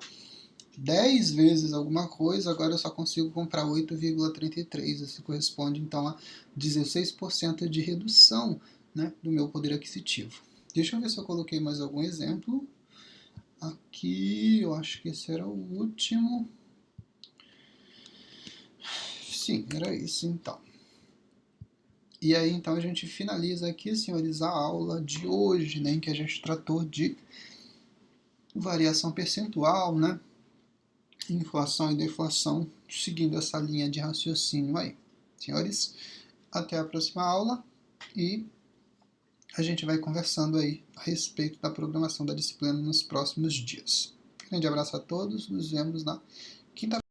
10 vezes alguma coisa, agora eu só consigo comprar 8,33. Isso corresponde então a 16% de redução, né, do meu poder aquisitivo. Deixa eu ver se eu coloquei mais algum exemplo. Aqui, eu acho que esse era o último. Sim, era isso então. E aí então a gente finaliza aqui, senhores, a aula de hoje, né, em que a gente tratou de variação percentual, né, inflação e deflação, seguindo essa linha de raciocínio aí. Senhores, até a próxima aula e a gente vai conversando aí a respeito da programação da disciplina nos próximos dias. Grande abraço a todos, nos vemos na quinta-feira.